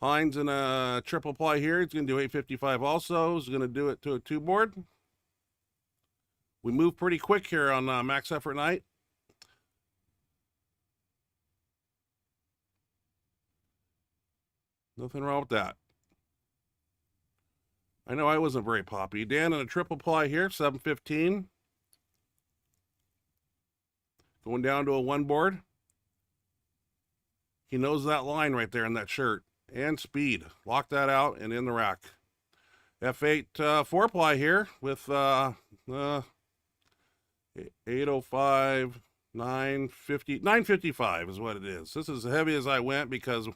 Hines in a triple ply here. He's going to do 855 also. He's going to do it to a two board. We move pretty quick here on max effort night. Nothing wrong with that. I know I wasn't very poppy. Dan in a triple ply here, 715. Going down to a one board. He knows that line right there in that shirt. And speed. Lock that out and in the rack. F8 four ply here with 805, 955 is what it is. This is as heavy as I went because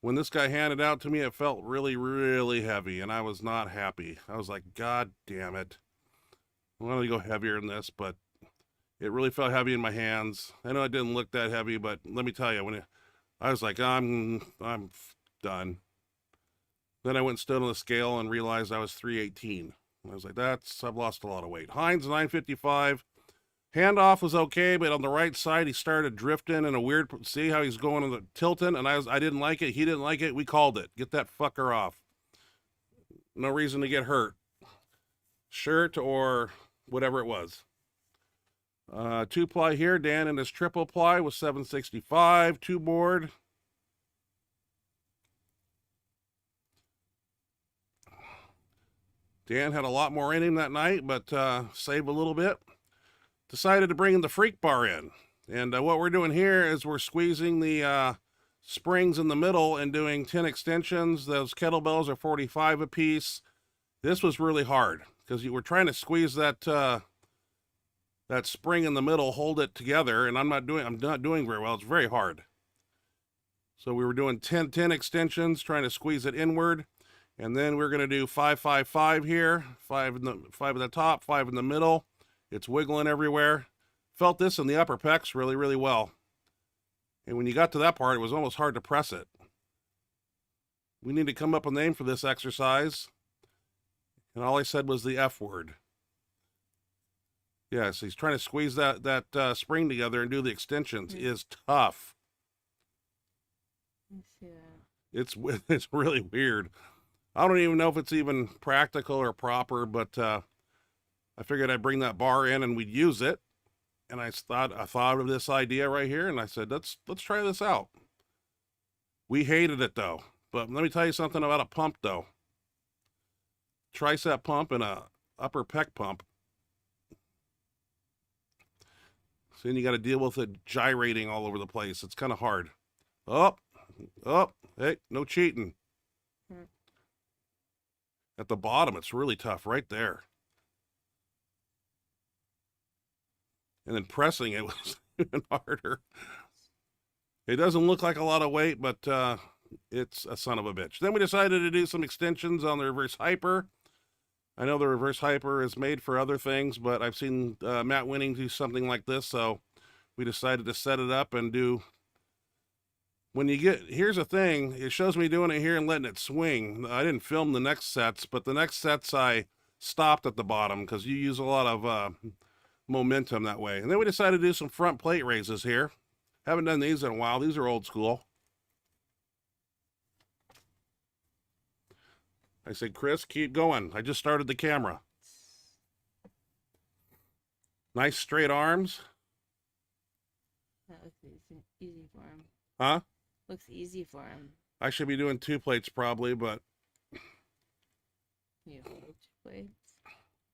when this guy handed out to me, it felt really, really heavy, and I was not happy. I was like, God damn it. I wanted to go heavier than this, but it really felt heavy in my hands. I know it didn't look that heavy, but let me tell you, I was like, I'm done. Then I went and stood on the scale and realized I was 318. I was like, I've lost a lot of weight. Heinz 955. Handoff was okay, but on the right side, he started drifting in a weird, see how he's going on the tilting, and I didn't like it. He didn't like it. We called it. Get that fucker off. No reason to get hurt. Shirt or whatever it was. 2-ply here. Dan in his triple ply was 765. 2 board. Dan had a lot more in him that night, but saved a little bit. Decided to bring the freak bar in. And what we're doing here is we're squeezing the springs in the middle and doing 10 extensions. Those kettlebells are 45 a piece. This was really hard because you were trying to squeeze that that spring in the middle, hold it together, and I'm not doing very well. It's very hard. So we were doing 10 extensions, trying to squeeze it inward. And then we're going to do 5-5-5 here, 5 at the top, 5 in the middle. It's wiggling everywhere. Felt this in the upper pecs really, really well. And when you got to that part, it was almost hard to press it. We need to come up with a name for this exercise. And all I said was the F word. Yes, he's trying to squeeze that spring together and do the extensions. Is tough. It's really weird. I don't even know if it's even practical or proper, but I figured I'd bring that bar in and we'd use it. And I thought of this idea right here, and I said, let's try this out. We hated it though, but let me tell you something about a pump though. Tricep pump and a upper pec pump. So then you got to deal with it gyrating all over the place. It's kind of hard. Up, hey, no cheating. At the bottom, it's really tough right there. And then pressing it was even harder. It doesn't look like a lot of weight, but it's a son of a bitch. Then we decided to do some extensions on the reverse hyper. I know the reverse hyper is made for other things, but I've seen Matt Winning do something like this, so we decided to set it up and do. When you get, here's the thing, it shows me doing it here and letting it swing. I didn't film the next sets, but the next sets I stopped at the bottom because you use a lot of momentum that way. And then we decided to do some front plate raises here. Haven't done these in a while. These are old school. I said, Chris, keep going. I just started the camera. Nice straight arms. That looks easy for him. Huh? Looks easy for him. I should be doing 2 plates probably, but You hold 2 plates.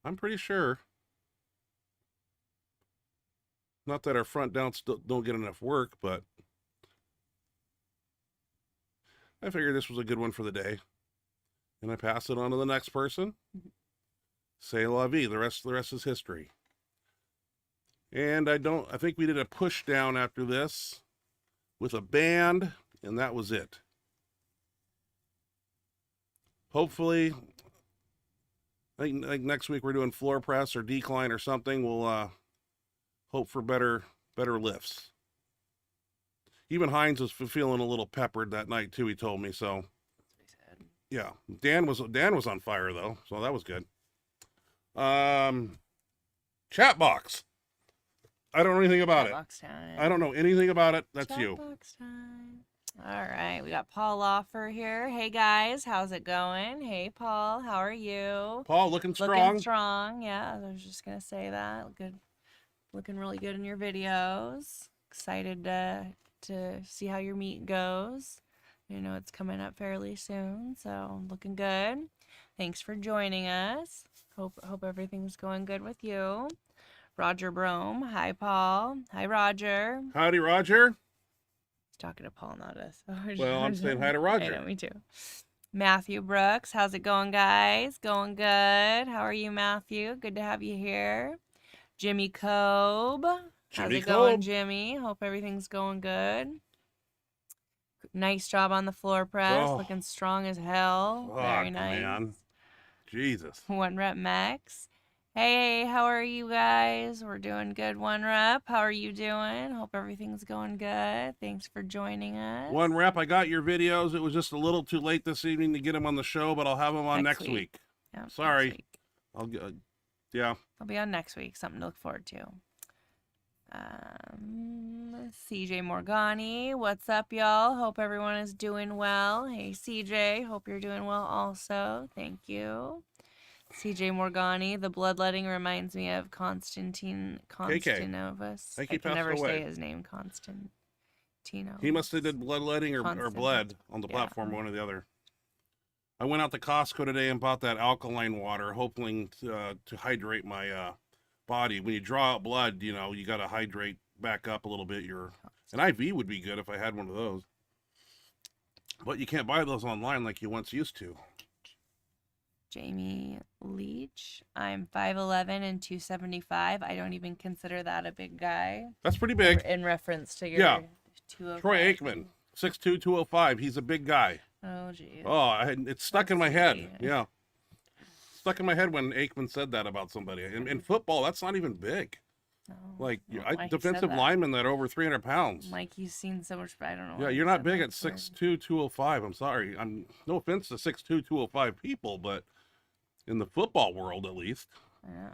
I'm pretty sure. Not that our front downs don't get enough work, but I figured this was a good one for the day. And I pass it on to the next person. C'est la vie. The rest is history. And I think we did a push down after this with a band, and that was it. Hopefully, I think next week we're doing floor press or decline or something. We'll hope for better lifts. Even Heinz was feeling a little peppered that night too, he told me, so. Yeah, Dan was on fire though, so that was good. Chat box. I don't know anything about it. I don't know anything about it. That's you. Box time. All right, we got Paul Lawfer here. Hey guys, how's it going? Hey Paul, how are you? Paul, looking strong. Looking strong. Yeah, I was just gonna say that. Good, looking really good in your videos. Excited to see how your meet goes. You know it's coming up fairly soon, so looking good. Thanks for joining us. Hope everything's going good with you. Roger Brome. Hi, Paul. Hi, Roger. Howdy, Roger. He's talking to Paul, not us. Well, I'm saying hi to Roger. I know, me too. Matthew Brooks. How's it going, guys? Going good. How are you, Matthew? Good to have you here. Jimmy Cobe. How's Jimmy it going, Cold. Jimmy? Hope everything's going good. Nice job on the floor press. Oh, Looking strong as hell. Very fuck, nice. man. Jesus. One rep max. Hey, how are you guys? We're doing good. One rep. How are you doing? Hope everything's going good. Thanks for joining us. One rep. I got your videos. It was just a little too late this evening to get them on the show, but I'll have them on next week. Yep, next Sorry. week. I'll yeah. I'll be on next week. Something to look forward to. CJ Morgani, what's up, y'all? Hope everyone is doing well. Hey, CJ, hope you're doing well also. Thank you. CJ Morgani, the bloodletting reminds me of Konstantinovas. Think I he can passed never away. say his name, Konstantino. He must have did bloodletting or Constant. bled on the platform, one or the other. I went out to Costco today and bought that alkaline water, hoping to hydrate my body. When you draw out blood, you know, you got to hydrate back up a little bit. An IV would be good if I had one of those. But you can't buy those online like you once used to. Jamie Leach, I'm 5'11 and 275. I don't even consider that a big guy. That's pretty big. In reference to your Yeah. 205. Troy Aikman, 6'2", 205. He's a big guy. Oh, geez. Oh, it's stuck in my head. see. Yeah. Stuck in my head when Aikman said that about somebody. In football, that's not even big. No. Like, Well, Mike said defensive that. linemen that are over 300 pounds. He's seen so much, but I don't know. Yeah, why he you're not said big that at word. 6'2", 205. I'm sorry. No offense to 6'2", 205 people, but in the football world, at least. I know.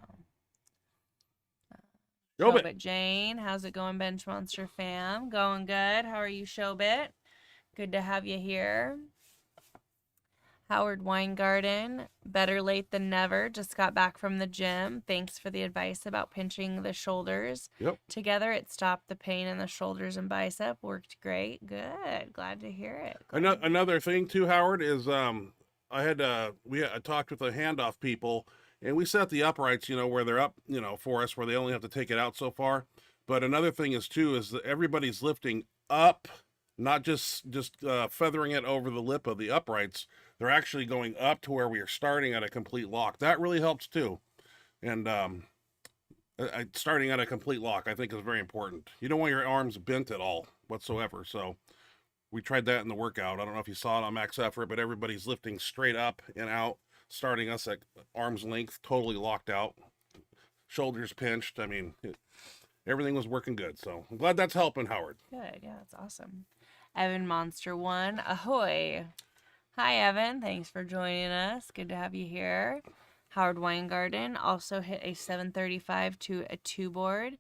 Showbit. Showbit Jane, how's it going, Benchmonster fam? Going good. How are you, Showbit? Good to have you here. Howard Weingarten, better late than never. Just got back from the gym. Thanks for the advice about pinching the shoulders together. It stopped the pain in the shoulders and bicep. Worked great. Good. Glad to hear it. Another thing too, Howard, is we talked with the handoff people, and we set the uprights, where they're up, for us, where they only have to take it out so far. But another thing is that everybody's lifting up, not just feathering it over the lip of the uprights. They're actually going up to where we are starting at a complete lock. That really helps too. And starting at a complete lock, I think, is very important. You don't want your arms bent at all whatsoever. So we tried that in the workout. I don't know if you saw it on Max Effort, but everybody's lifting straight up and out, starting us at arm's length, totally locked out, shoulders pinched. I mean, everything was working good. So I'm glad that's helping, Howard. Good. Yeah, that's awesome. Evan Monster 1, ahoy. Hi, Evan. Thanks for joining us. Good to have you here. Howard Weingarten also hit a 735 to a 2 board.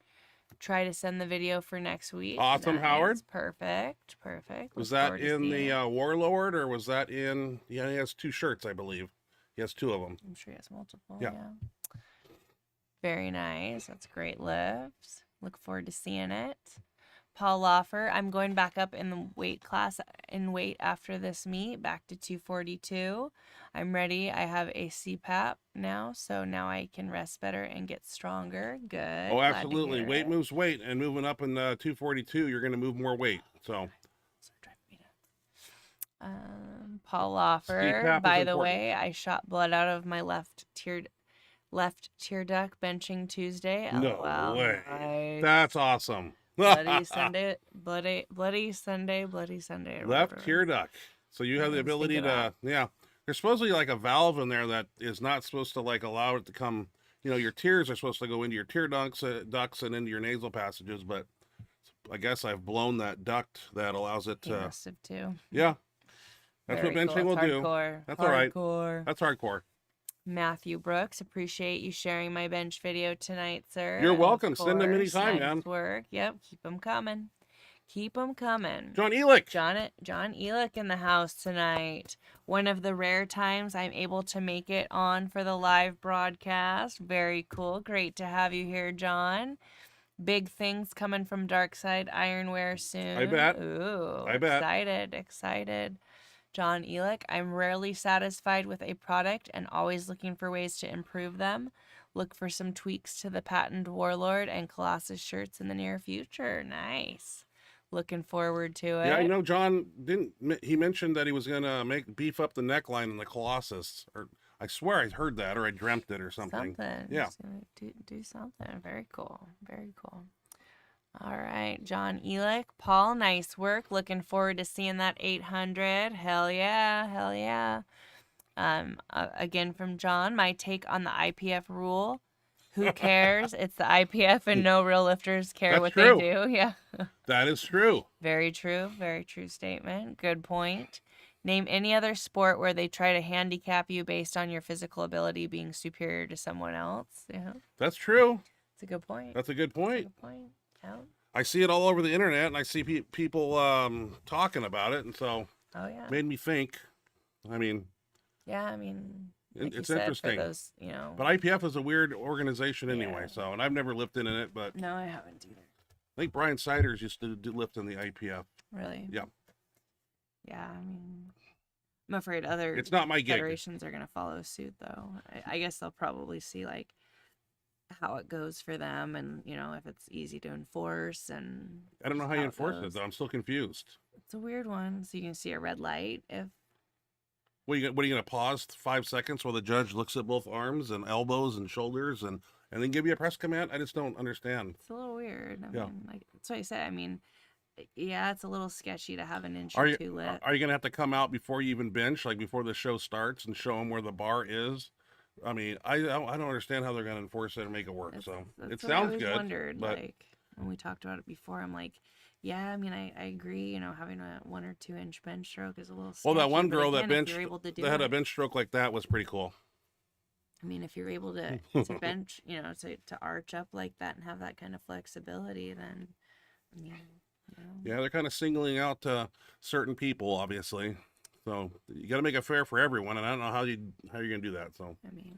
Try to send the video for next week. Awesome, nice. Howard. Perfect. Was that in the Warlord, or was that in... Yeah, he has 2 shirts, I believe. He has 2 of them. I'm sure he has multiple. Yeah. Very nice. That's great lifts. Look forward to seeing it. Paul Loffer, I'm going back up in the weight class after this meet, back to 242. I'm ready. I have a CPAP now, so now I can rest better and get stronger. Good. Oh, absolutely. Weight moves weight, and moving up in 242, you're going to move more weight. So, Paul Loffer, CPAP by is the important. way, I shot blood out of my left tear duct benching Tuesday. No LOL. way. Nice. That's awesome. Bloody Sunday, bloody Sunday. or Left whatever. tear duct. So you have the Let's think ability of to, that. there's supposedly like a valve in there that is not supposed to allow it to come, your tears are supposed to go into your tear ducts and into your nasal passages, but I guess I've blown that duct that allows it He to, must have too. yeah. That's Very what benching cool. will It's do. hardcore. That's all right. Hardcore. That's hardcore. Matthew Brooks, appreciate you sharing my bench video tonight, sir. You're Of welcome. Send them course. anytime, Nice man. work. Yep, keep them coming. Keep them coming. John Elick. John Elick in the house tonight. One of the rare times I'm able to make it on for the live broadcast. Very cool. Great to have you here, John. Big things coming from Darkside Ironwear soon. I bet. Ooh, I bet. Excited. John Elick, I'm rarely satisfied with a product and always looking for ways to improve them. Look for some tweaks to the patent Warlord and Colossus shirts in the near future. Nice. Looking forward to it. Yeah, John he mentioned that he was gonna beef up the neckline in the Colossus, or I swear I heard that, or I dreamt it, or something. Yeah. Just gonna do something. Very cool. Very cool. John Elick. Paul, nice work. Looking forward to seeing that 800. Hell yeah. Hell yeah. Again from John, my take on the IPF rule. Who cares? It's the IPF and no real lifters care That's what true. they do. Yeah. That is true. Very true. Very true statement. Good point. Name any other sport where they try to handicap you based on your physical ability being superior to someone else. Yeah. That's true. It's a good point. That's a good That's a point. good point. Yeah. I see it all over the internet, and I see people talking about it, and so Oh yeah. made me think. I mean, Yeah, I mean, like you it's said, interesting. for those, you know. But IPF is a weird organization anyway, Yeah. so, and I've never lifted in it, but No, I haven't either. I think Brian Siders used to do lift in the IPF. Really? Yeah. Yeah, I mean, I'm afraid other It's not my gig. federations are going to follow suit, though. I guess they'll probably see, like, how it goes for them and, you know, if it's easy to enforce and I don't know how you how it enforce it, goes. though. I'm still confused. It's a weird one. So you can see a red light if What are you going to pause 5 seconds while the judge looks at both arms and elbows and shoulders and then give you a press command? I just don't understand. it's a little weird. I Yeah. mean, like, that's what I said. I mean, yeah, it's a little sketchy to have an inch Are or you two lit. are you going to have to come out before you even bench, like before the show starts, and show them where the bar is? I mean, I don't understand how they're going to enforce it and make it work. So That's it what I sounds always good, wondered, but like when we talked about it before, I'm like, yeah, I mean, I agree. You know, having a 1 or 2 inch bench stroke is a little. well, that sketchy, one but girl again, that if benched you're able to do that had a it- bench stroke like that was pretty cool. I mean, if you're able to bench, you know, to arch up like that and have that kind of flexibility, then I mean, you know, Yeah, they're kind of singling out certain people, obviously. So you got to make it fair for everyone, and I don't know how you're gonna do that. So I mean,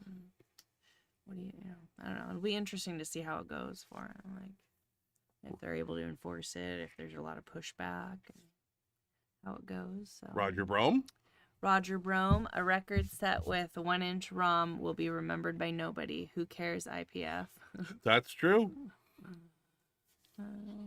what do you know? I don't know. It'll be interesting to see how it goes for them. Like if they're able to enforce it, if there's a lot of pushback, and how it goes. So. Roger Brome. Roger Brome, a record set with 1 inch ROM will be remembered by nobody. Who cares, IPF? That's true.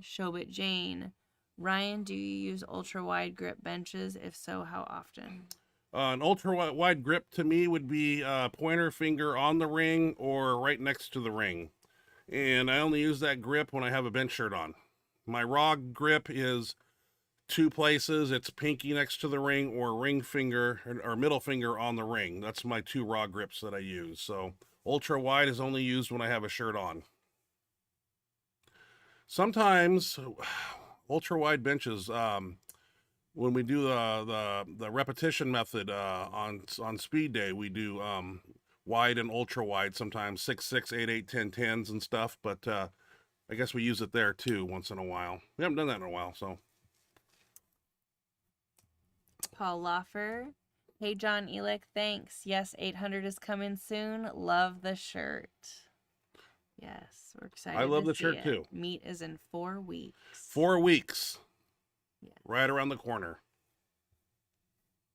Shobit Jane. Ryan, do you use ultra wide grip benches? If so, how often? An ultra wide grip to me would be pointer finger on the ring or right next to the ring. And I only use that grip when I have a bench shirt on. My raw grip is 2 places. It's pinky next to the ring or ring finger or middle finger on the ring. That's my 2 raw grips that I use. So ultra wide is only used when I have a shirt on. Sometimes ultra wide benches, when we do the repetition method on speed day, we do wide and ultra wide, sometimes 6, 6, 8, 8, 10, 10s and stuff. But I guess we use it there too once in a while. We haven't done that in a while, so. Paul Loffer. Hey, John Elick, thanks. Yes, 800 is coming soon. Love the shirt. Yes, we're excited. I love to the see shirt it. too. Meet is in 4 weeks. 4 weeks. Yeah. Right around the corner.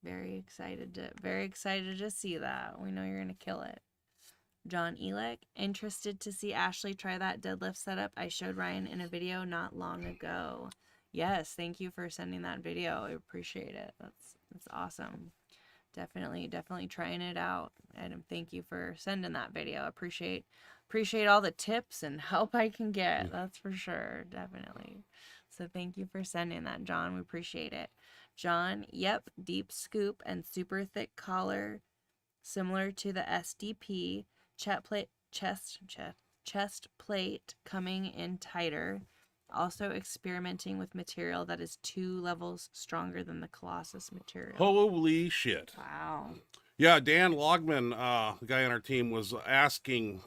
Very excited to see that. We know you're gonna kill it. John Elick, interested to see Ashley try that deadlift setup I showed Ryan in a video not long ago. Yes, thank you for sending that video. I appreciate it. That's awesome. Definitely trying it out. And thank you for sending that video. Appreciate all the tips and help I can get. That's for sure. Definitely. So thank you for sending that, John. We appreciate it. John, yep, deep scoop and super thick collar, similar to the SDP. Chest plate coming in tighter. Also experimenting with material that is 2 levels stronger than the Colossus material. Holy shit. Wow. Yeah, Dan Logman, the guy on our team, was asking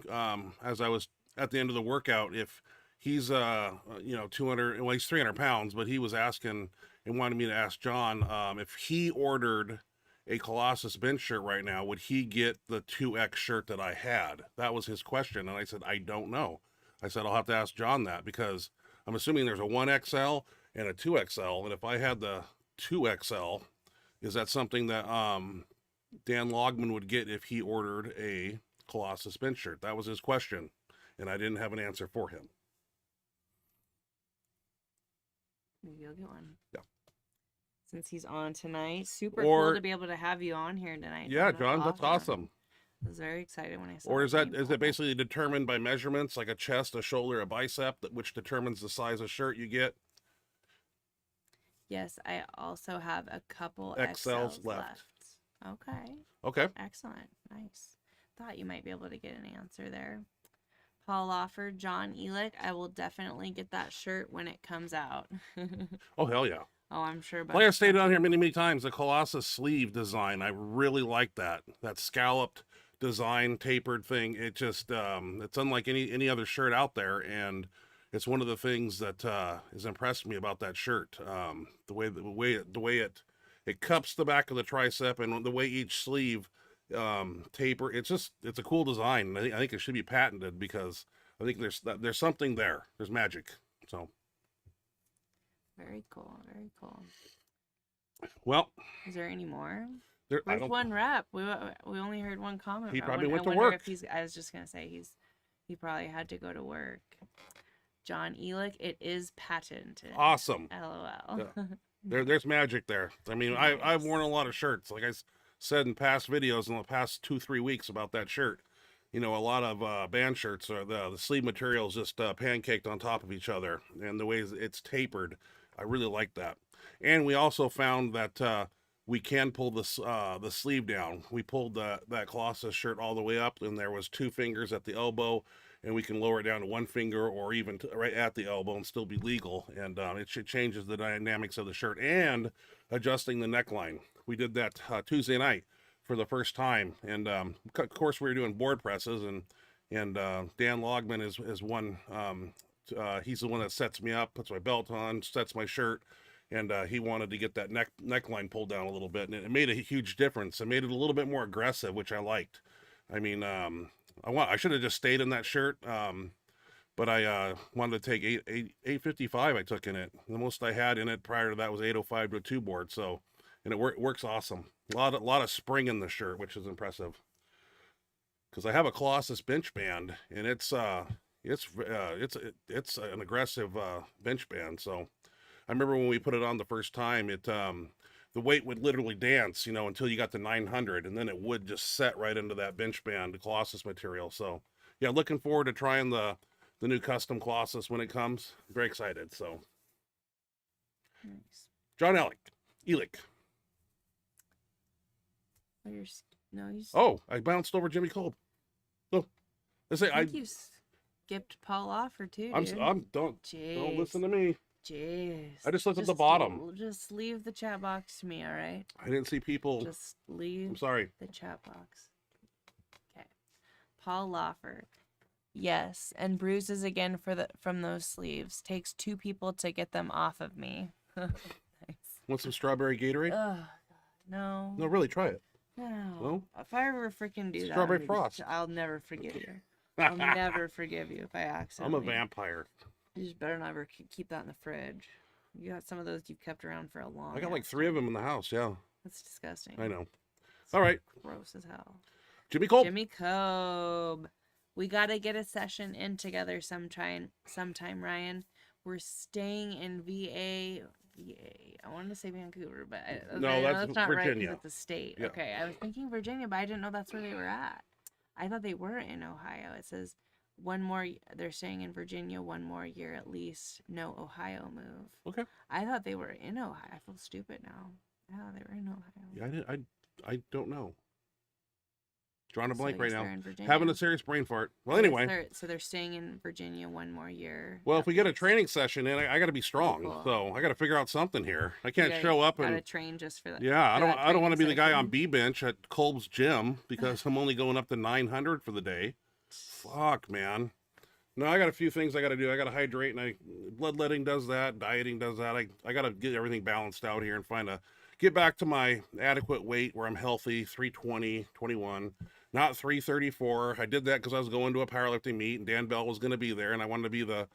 as I was at the end of the workout if he's 200, well, he's 300 pounds, but he was asking and wanted me to ask John if he ordered a Colossus bench shirt right now, would he get the 2X shirt that I had? That was his question, and I said, I don't know. I said, I'll have to ask John that, because I'm assuming there's a 1XL and a 2XL, and if I had the 2XL, is that something that Dan Logman would get if he ordered a Colossus bench shirt? That was his question, and I didn't have an answer for him. Maybe you'll get one. Yeah. Since he's on tonight. Super Or- cool to be able to have you on here tonight. Yeah, John, that's awesome. I was very excited when I saw Or is that. it basically determined by measurements, like a chest, a shoulder, a bicep, which determines the size of shirt you get? Yes, I also have a couple XLs XLs left. Okay. Okay. Excellent. Nice. Thought you might be able to get an answer there. Paul offered John Elick. I will definitely get that shirt when it comes out. Oh, hell yeah. Oh, I'm sure. Like I stated on here many, many times, the Colossus sleeve design, I really like that. That scalloped design, tapered thing. It just, it's unlike any other shirt out there. And it's one of the things that has impressed me about that shirt. The way it cups the back of the tricep, and the way each sleeve taper. It's a cool design. I think it should be patented, because I think there's something there. There's magic. So Very cool. Very cool. well, Is there any more? I Where's don't. one rep? We only heard one comment. He I probably went to wonder work. if I was just gonna say he probably had to go to work. John Elick, it is patented. Awesome. LOL. Yeah. There's magic there. I mean, Nice. I've worn a lot of shirts, like I said in past videos in the past 2-3 weeks about that shirt. You know, a lot of band shirts, are the sleeve material is just pancaked on top of each other, and the way it's tapered, I really like that. And we also found that we can pull the sleeve down. We pulled that Colossus shirt all the way up, and there was 2 fingers at the elbow, and we can lower it down to 1 finger, or even right at the elbow, and still be legal. And it changes the dynamics of the shirt, and adjusting the neckline. We did that Tuesday night for the first time, and of course we were doing board presses, and Dan Logman is one. He's the one that sets me up, puts my belt on, sets my shirt, and he wanted to get that neckline pulled down a little bit, and it made a huge difference. It made it a little bit more aggressive, which I liked. I mean, I should have just stayed in that shirt, but I wanted to take 855. I took in it. The most I had in it prior to that was 805 to a 2 board. So, and it works awesome. A lot of spring in the shirt, which is impressive. Because I have a Colossus bench band, and it's an aggressive bench band. So I remember when we put it on the first time, the weight would literally dance, until you got to 900, and then it would just set right into that bench band, the Colossus material. So yeah, looking forward to trying the new custom Colossus when it comes. Very excited. So Nice. John Elick. Oh, you Oh, I bounced over Jimmy Kolb. Oh, I think you skipped Paul Offer too, dude. Don't Jeez. listen to me. Jeez. I just looked at the bottom. Just leave the chat box to me, all right? I didn't see people. Just leave I'm sorry. the chat box. Okay. Paul Lawfer. Yes, and bruises again from those sleeves. Takes 2 people to get them off of me. Nice. Want some strawberry Gatorade? Oh, no. No, really, try it. No. No? If I ever freaking do Strawberry that, frost. I'll never forgive you. I'll never forgive you if I I'm accidentally. a vampire. You just better never keep that in the fridge. You got some of those you've kept around for a long. I got like ass 3 of time. them in the house. Yeah, That's disgusting. I know. All right, Gross as hell. Jimmy Kolb. Jimmy Cobe. We gotta get a session in together sometime, Ryan. We're staying in VA. I wanted to say Vancouver, but No, I know that's not right 'cause Virginia. it's a state. Yeah. Okay, I was thinking Virginia, but I didn't know that's where they were at. I thought they were in Ohio. It says they're staying in Virginia 1 more year at least. No Ohio move. Okay. I thought they were in Ohio. I feel stupid now. Yeah, they were in Ohio. Yeah, I don't know. Drawing a So blank I right guess now. they're in Virginia. Having a serious brain fart. Well, I guess anyway. they're staying in Virginia 1 more year. Well, at if we get a least. training session in, I got to be strong. Cool. So I got to figure out something here. I can't You show up gotta and train just for that. yeah, for that I don't want to be training the guy on session. B bench at Kolb's gym because I'm only going up to 900 for the day. Fuck, man. No, I got a few things I got to do. I got to hydrate, and bloodletting does that, dieting does that. I got to get everything balanced out here and get back to my adequate weight where I'm healthy, 320, 21, not 334. I did that because I was going to a powerlifting meet, and Dan Bell was going to be there, and I wanted to be the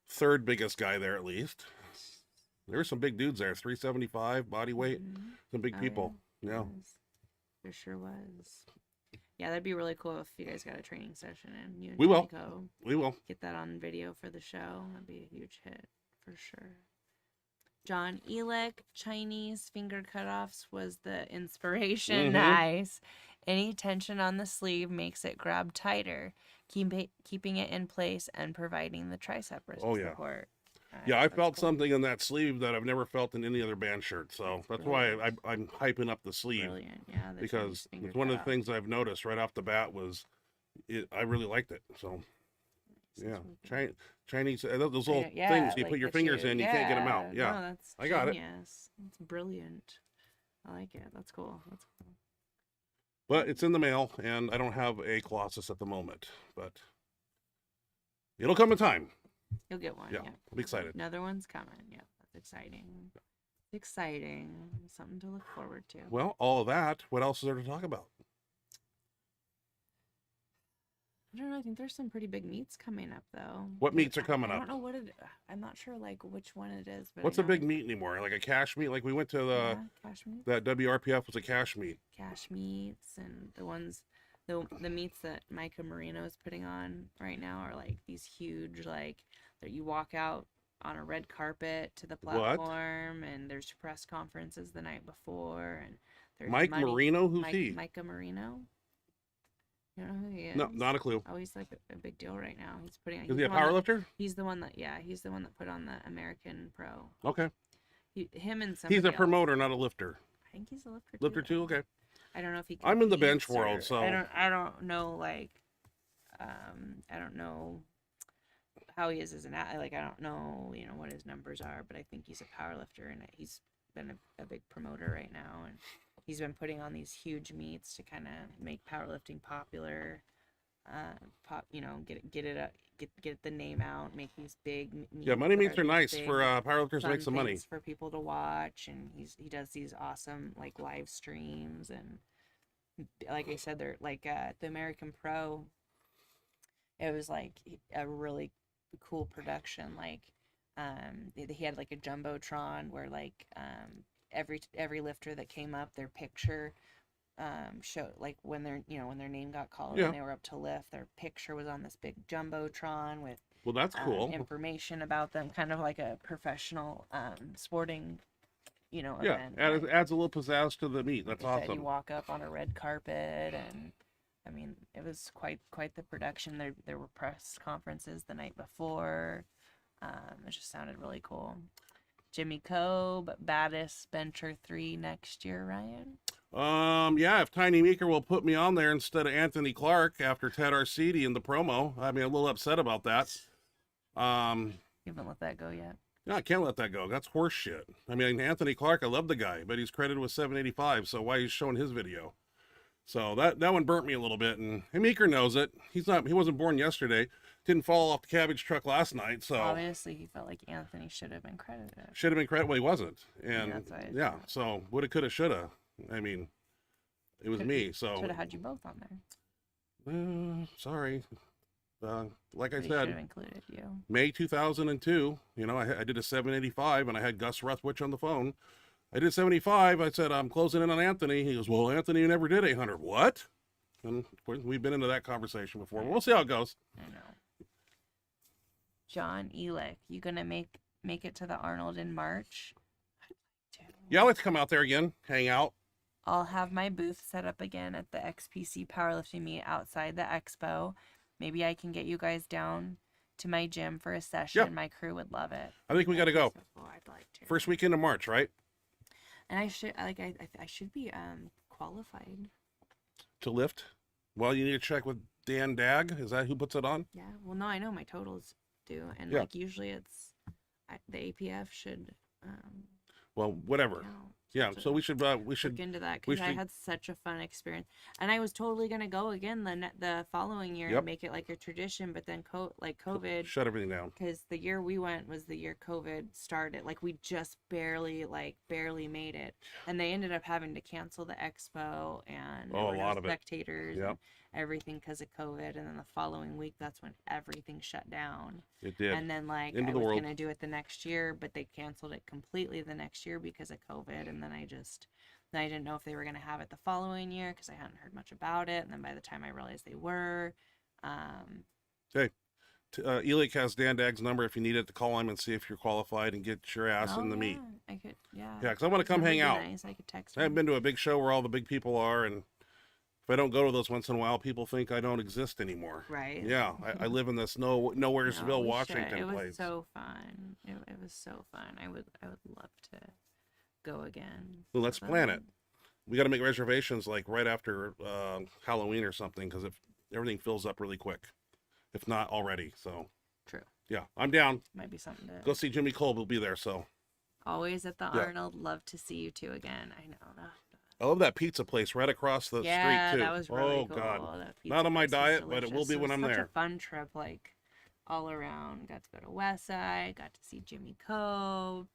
3rd biggest guy there at least. There were some big dudes there, 375 body weight, Mhm. some big Oh, people. Yeah. was. There sure was. Yeah, that'd be really cool if you guys got a training session and you and We will. Jimmy go We will. get that on video for the show. That'd be a huge hit for sure. John Elick, Chinese finger cutoffs was the inspiration. Mhm. Nice. Any tension on the sleeve makes it grab tighter, keeping it in place and providing the tricep Oh, yeah. support. Yeah, I That's felt cool. something in that sleeve that I've never felt in any other band shirt. So that's why I'm hyping up the sleeve. Brilliant. Yeah, the Because Chinese finger it's one of the cutout. things I've noticed right off the bat was I really liked it. So This is yeah, really good. Chinese those little Yeah, things you like put your that fingers in, you can't get them out. Yeah, No, that's I got it. genius. That's brilliant. I like it. That's cool. That's cool. But it's in the mail, and I don't have a Colossus at the moment, but it'll come in time. You'll get one. Yeah, Yeah. I'm excited. Another one's coming. Yeah, that's exciting. Exciting. Something to look forward to. Well, all of that. What else is there to talk about? I don't know. I think there's some pretty big meets coming up, though. What meets are coming I up? don't know what it. I'm not sure like which one it is. But What's I a know big meet anymore? Like a cash meet? Like we went to yeah, cash meets. that WRPF was a cash meet. Cash meets and the ones the meets that Micah Marino is putting on right now are like these huge like that you walk out on a red carpet to the platform and there's press conferences the night before and there's Mike Marino, who's he? Micah Marino. You don't know who he is? No, not a clue. Oh, he's like a big deal right now. He's putting. Is he a power lifter? He's the one that he's the one that put on the American Pro. Okay. Him and somebody He's a else. promoter, not a lifter. I think he's a lifter. Lifter too? Okay. I don't know if he. I'm in the bench competes or- world, so I don't know like, I don't know how he is as an like I don't know what his numbers are, but I think he's a power lifter and he's been a big promoter right now and he's been putting on these huge meets to kind of make powerlifting popular. Get the name out, make these big meets. yeah, money that meets are these nice big, for powerlifters to fun make some money. things for people to watch, and he does these awesome like live streams and like I said, they're like the American Pro. It was like a really cool production. Like he had like a jumbotron where like every lifter that came up, their picture show like when their when their name got called Yeah. and they were up to lift, their picture was on this big jumbotron with Well, that's cool. information about them, kind of like a professional sporting Yeah, event. adds a little pizzazz to the meet. That's Like I said, awesome. you walk up on a red carpet and I mean it was quite the production. There were press conferences the night before. It just sounded really cool. Jimmy Cobe, baddest bencher 3 next year, Ryan. Yeah, if Tiny Meeker will put me on there instead of Anthony Clark after Ted Arcidi in the promo, I mean, I'm a little upset about that. You haven't let that go yet. No, I can't let that go. That's horse shit. I mean, Anthony Clark, I love the guy, but he's credited with 785, so why he's showing his video? So that one burnt me a little bit, and Meeker knows it. He wasn't born yesterday. Didn't fall off the cabbage truck last night, so Obviously, he felt like Anthony should have been credited. should have been credited. Well, he wasn't, and that's why I yeah, thought. so woulda, coulda, shoulda. I mean, it was me. So Should have had you both on there. sorry. Like I They should said, have included you. May 2002, I did a 785 and I had Gus Ruthwich on the phone. I did 75. I said, I'm closing in on Anthony. He goes, well, Anthony never did 800. What? And of course, we've been into that conversation before. We'll see how it goes. I know. John Elick, you gonna make it to the Arnold in March? Yeah, let's come out there again, hang out. I'll have my booth set up again at the XPC powerlifting meet outside the expo. Maybe I can get you guys down to my gym for a session. Yeah. My crew would love it. I think we got to go. I'd like to. First weekend of March, right? And I should be qualified. To lift. Well, you need to check with Dan Dag. Is that who puts it on? Yeah. Well, no, I know my totals do, and Yeah. like usually it's the APF should Well, whatever. count. Yeah, so we should Look into that we because I should- had such a fun experience, and I was totally gonna go again the following year Yep. and make it like a tradition. But then COVID, shut everything down. because the year we went was the year COVID started. Like we just barely made it, and they ended up having to cancel the expo and there Oh, were a no lot of it. spectators Yep. and everything because of COVID. And then the following week, that's when everything shut down. It did. And then like Into I the was world. gonna do it the next year, but they canceled it completely the next year because of COVID. And then I didn't know if they were gonna have it the following year because I hadn't heard much about it. And then by the time I realized they were, Elick has Dan Dag's number if you need it to call him and see if you're qualified and get your ass in the meet. I could, yeah. Yeah, because I want to come That would hang be out. Nice. I could text I haven't him. been to a big show where all the big people are, and if I don't go to those once in a while, people think I don't exist anymore. Right. Yeah, I live in this nowheresville, No, we should. Washington It was place. so fun. It was so fun. I would love to go again. Well, let's plan it. We got to make reservations like right after Halloween or something, because if everything fills up really quick, if not already. So True. yeah, I'm down. Might be something to Go see Jimmy Kolb. We'll be there. So always at the Yeah. Arnold. Love to see you two again. I know that. I love that pizza place right across the Yeah, street too. that was really oh cool. God, That not on my pizza place was diet, but it will delicious. be when I'm was there. Such a fun trip, like all around. Got to go to Westside. Got to see Jimmy Cove.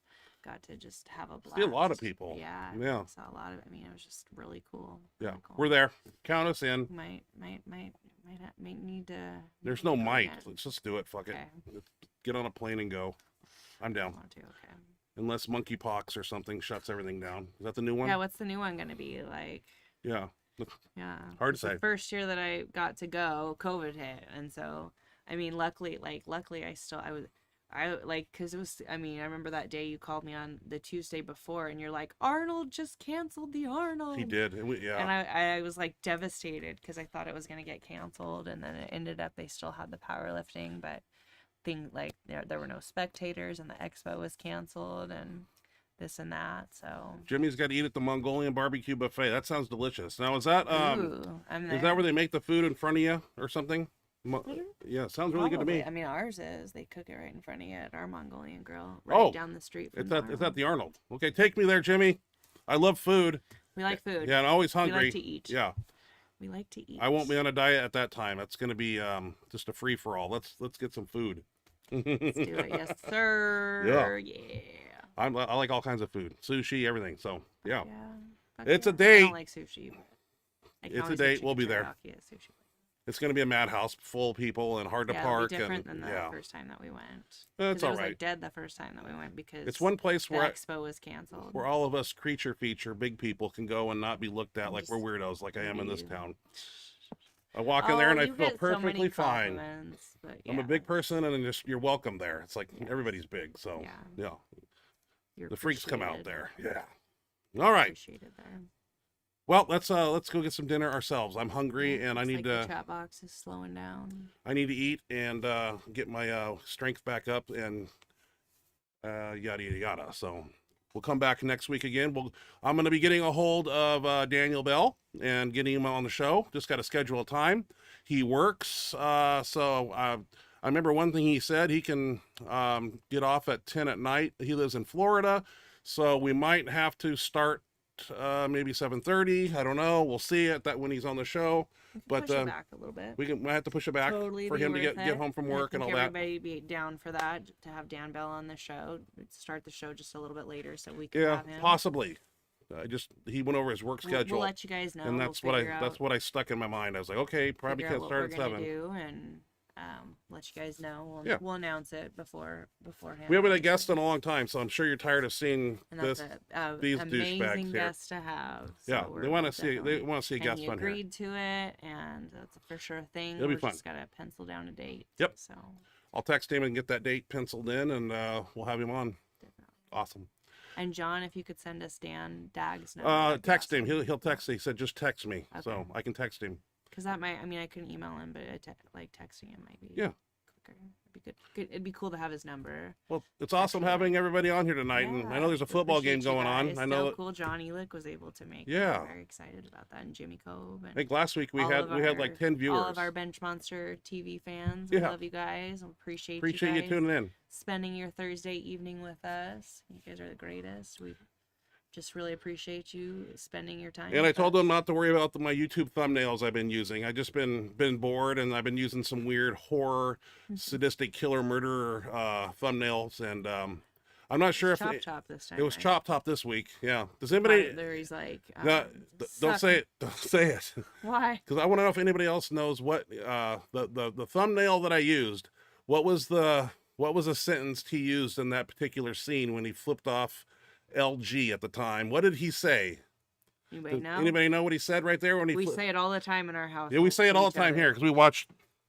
Got to just have a blast. See a lot of people. Yeah. Yeah. Saw a lot of. I mean, it was just really cool. Yeah, Really cool. we're there. Count us in. Might need to. There's need no to go might. again. Let's just do it. Fuck it. Okay. Get on a plane and go. I'm down. Want to? Okay. Unless monkeypox or something shuts everything down. Is that the new one? Yeah. What's the new one gonna be like? Yeah. Yeah. Hard to It's the say. first year that I got to go, COVID hit, and so I mean, luckily because it was. I mean, I remember that day you called me on the Tuesday before, and you're like, Arnold just canceled the Arnold. He did. And And yeah. I was like devastated because I thought it was gonna get canceled, and then it ended up they still had the powerlifting, but there were no spectators, and the expo was canceled, and this and that. So Jimmy's got to eat at the Mongolian barbecue buffet. That sounds delicious. Now, is that ooh, I'm there. is that where they make the food in front of you or something? Yeah, sounds really good to me. Probably. I mean, ours is. They cook it right in front of you at our Mongolian grill, Oh, right down the street from It's at the Arnold. Okay, take me there, Jimmy. I love food. We like food. Yeah, and always We hungry. like to eat. Yeah, We like to eat. I won't be on a diet at that time. That's gonna be just a free for all. Let's get some food. Let's do it. Yes, sir. Yeah. I like all kinds of food, sushi, everything. So yeah, Yeah. Fuck It's a yeah. I date. don't like sushi. But I can It's a always get date. chicken We'll be there. teriyaki at sushi. it's gonna be a madhouse full of people and hard to Yeah, park. it'll be different and than the yeah, first time that we went. that's 'Cause it all was right. like dead the first time that we went because It's one place the where expo was canceled. where all of us creature feature big people can go and not be looked at like Just we're weirdos, like I am in this be- town. I walk in there and I you feel get so many perfectly fine. compliments, but I'm a yeah, big person, and just you're welcome there. It's like Yeah. everybody's big, so Yeah. yeah. you're The freaks come out appreciated. there. Yeah. All right. Appreciated there. Well, let's go get some dinner ourselves. I'm hungry Yeah, and I looks need like to the chat box is slowing down. eat and get my strength back up and yada yada yada. So we'll come back next week again. I'm going to be getting a hold of Daniel Bell and getting him on the show. Just got to schedule a time. He works, so I remember one thing he said. He can get off at 10 at night. He lives in Florida, so we might have to start maybe 7:30. I don't know. We'll see it that when he's on the show. We can But, push it back a little bit. We might have to push it back Totally for be him to worth get it. home from I work and all think that. everybody be down for that to have Dan Bell on the show. Start the show just a little bit later so we can Yeah, have him. possibly. He went over his work We'll schedule, let you guys know. and We'll that's what figure out- I stuck in my mind. I was like, okay, probably figure out can't what start we're at gonna 7. do and let you guys know. We'll, Yeah. we'll announce it beforehand. We haven't had a guest in a long time, so I'm sure you're tired of seeing And this. that's these amazing douchebags here. guest to have. Yeah, so they want to see a and guest he on here. agreed to it, and that's for sure a thing. It'll be We're fun. just gotta pencil down a date. Yep. So I'll text him and get that date penciled in, and we'll have him on. definitely. Awesome. And John, if you could send us Dan Dag's number. that'd be Text him. awesome. He'll text. He said just text me, so Okay. I can text him. Because that might, I mean, I couldn't email him, but texting him might be Yeah. quicker. It'd be good. It'd be cool to have his number. Well, it's awesome Definitely. having everybody on here tonight, and I know there's a football game Appreciate you going on. guys. I know. So that, cool. John Elick was able to make. Yeah. I'm very excited about that, and Jimmy Cove. I And think last week we all had of like our- 10 viewers. all of our Benchmonster TV fans. We Yeah. love you guys. We appreciate Appreciate you you guys tuning in. spending your Thursday evening with us. You guys are the greatest. We just really appreciate you spending your time. And I with told us. them not to worry about my YouTube thumbnails I've been using. I just been bored, and I've been using some weird horror, sadistic killer murderer thumbnails, and I'm not sure if Chop Chop this time. it was right? Chop Top this week. Yeah. Does Right, anybody? there he's like, No, don't suck say it. Don't say it. Why? Because I want to know if anybody else knows what the thumbnail that I used. What was the sentence he used in that particular scene when he flipped off LG at the time? What did he say? Anybody Does know? anybody know what he said right there when he? We say it all the time in our house. Yeah, we say it all the time here because we watch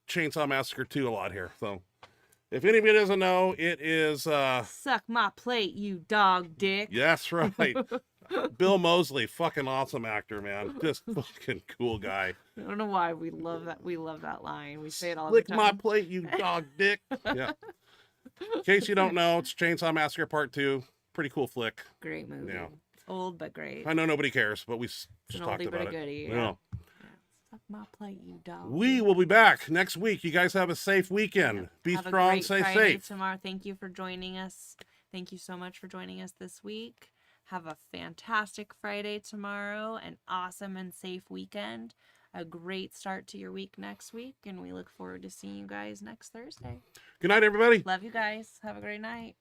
Chainsaw Massacre 2 a lot here. So, if anybody doesn't know, it is. Suck my plate, you dog dick. Yeah, that's right. Bill Moseley, fucking awesome actor, man. Just fucking cool guy. I don't know why we love that. We love that line. We say it all Lick the my time. plate, you dog dick. Yeah. In case you don't know, it's Chainsaw Massacre Part 2. Pretty cool flick. Great movie. Yeah. Old but great. I know nobody cares, but we It's just an talked oldie but about a it. goodie. Yeah. Yeah. Suck my plate, you dog. We will be back next week. You guys have a safe weekend. Be Have a strong, great stay Friday safe. tomorrow. Thank you for joining us. Thank you so much for joining us this week. Have a fantastic Friday tomorrow, an awesome and safe weekend, a great start to your week next week, and we look forward to seeing you guys next Thursday. Good night, everybody. Love you guys. Have a great night.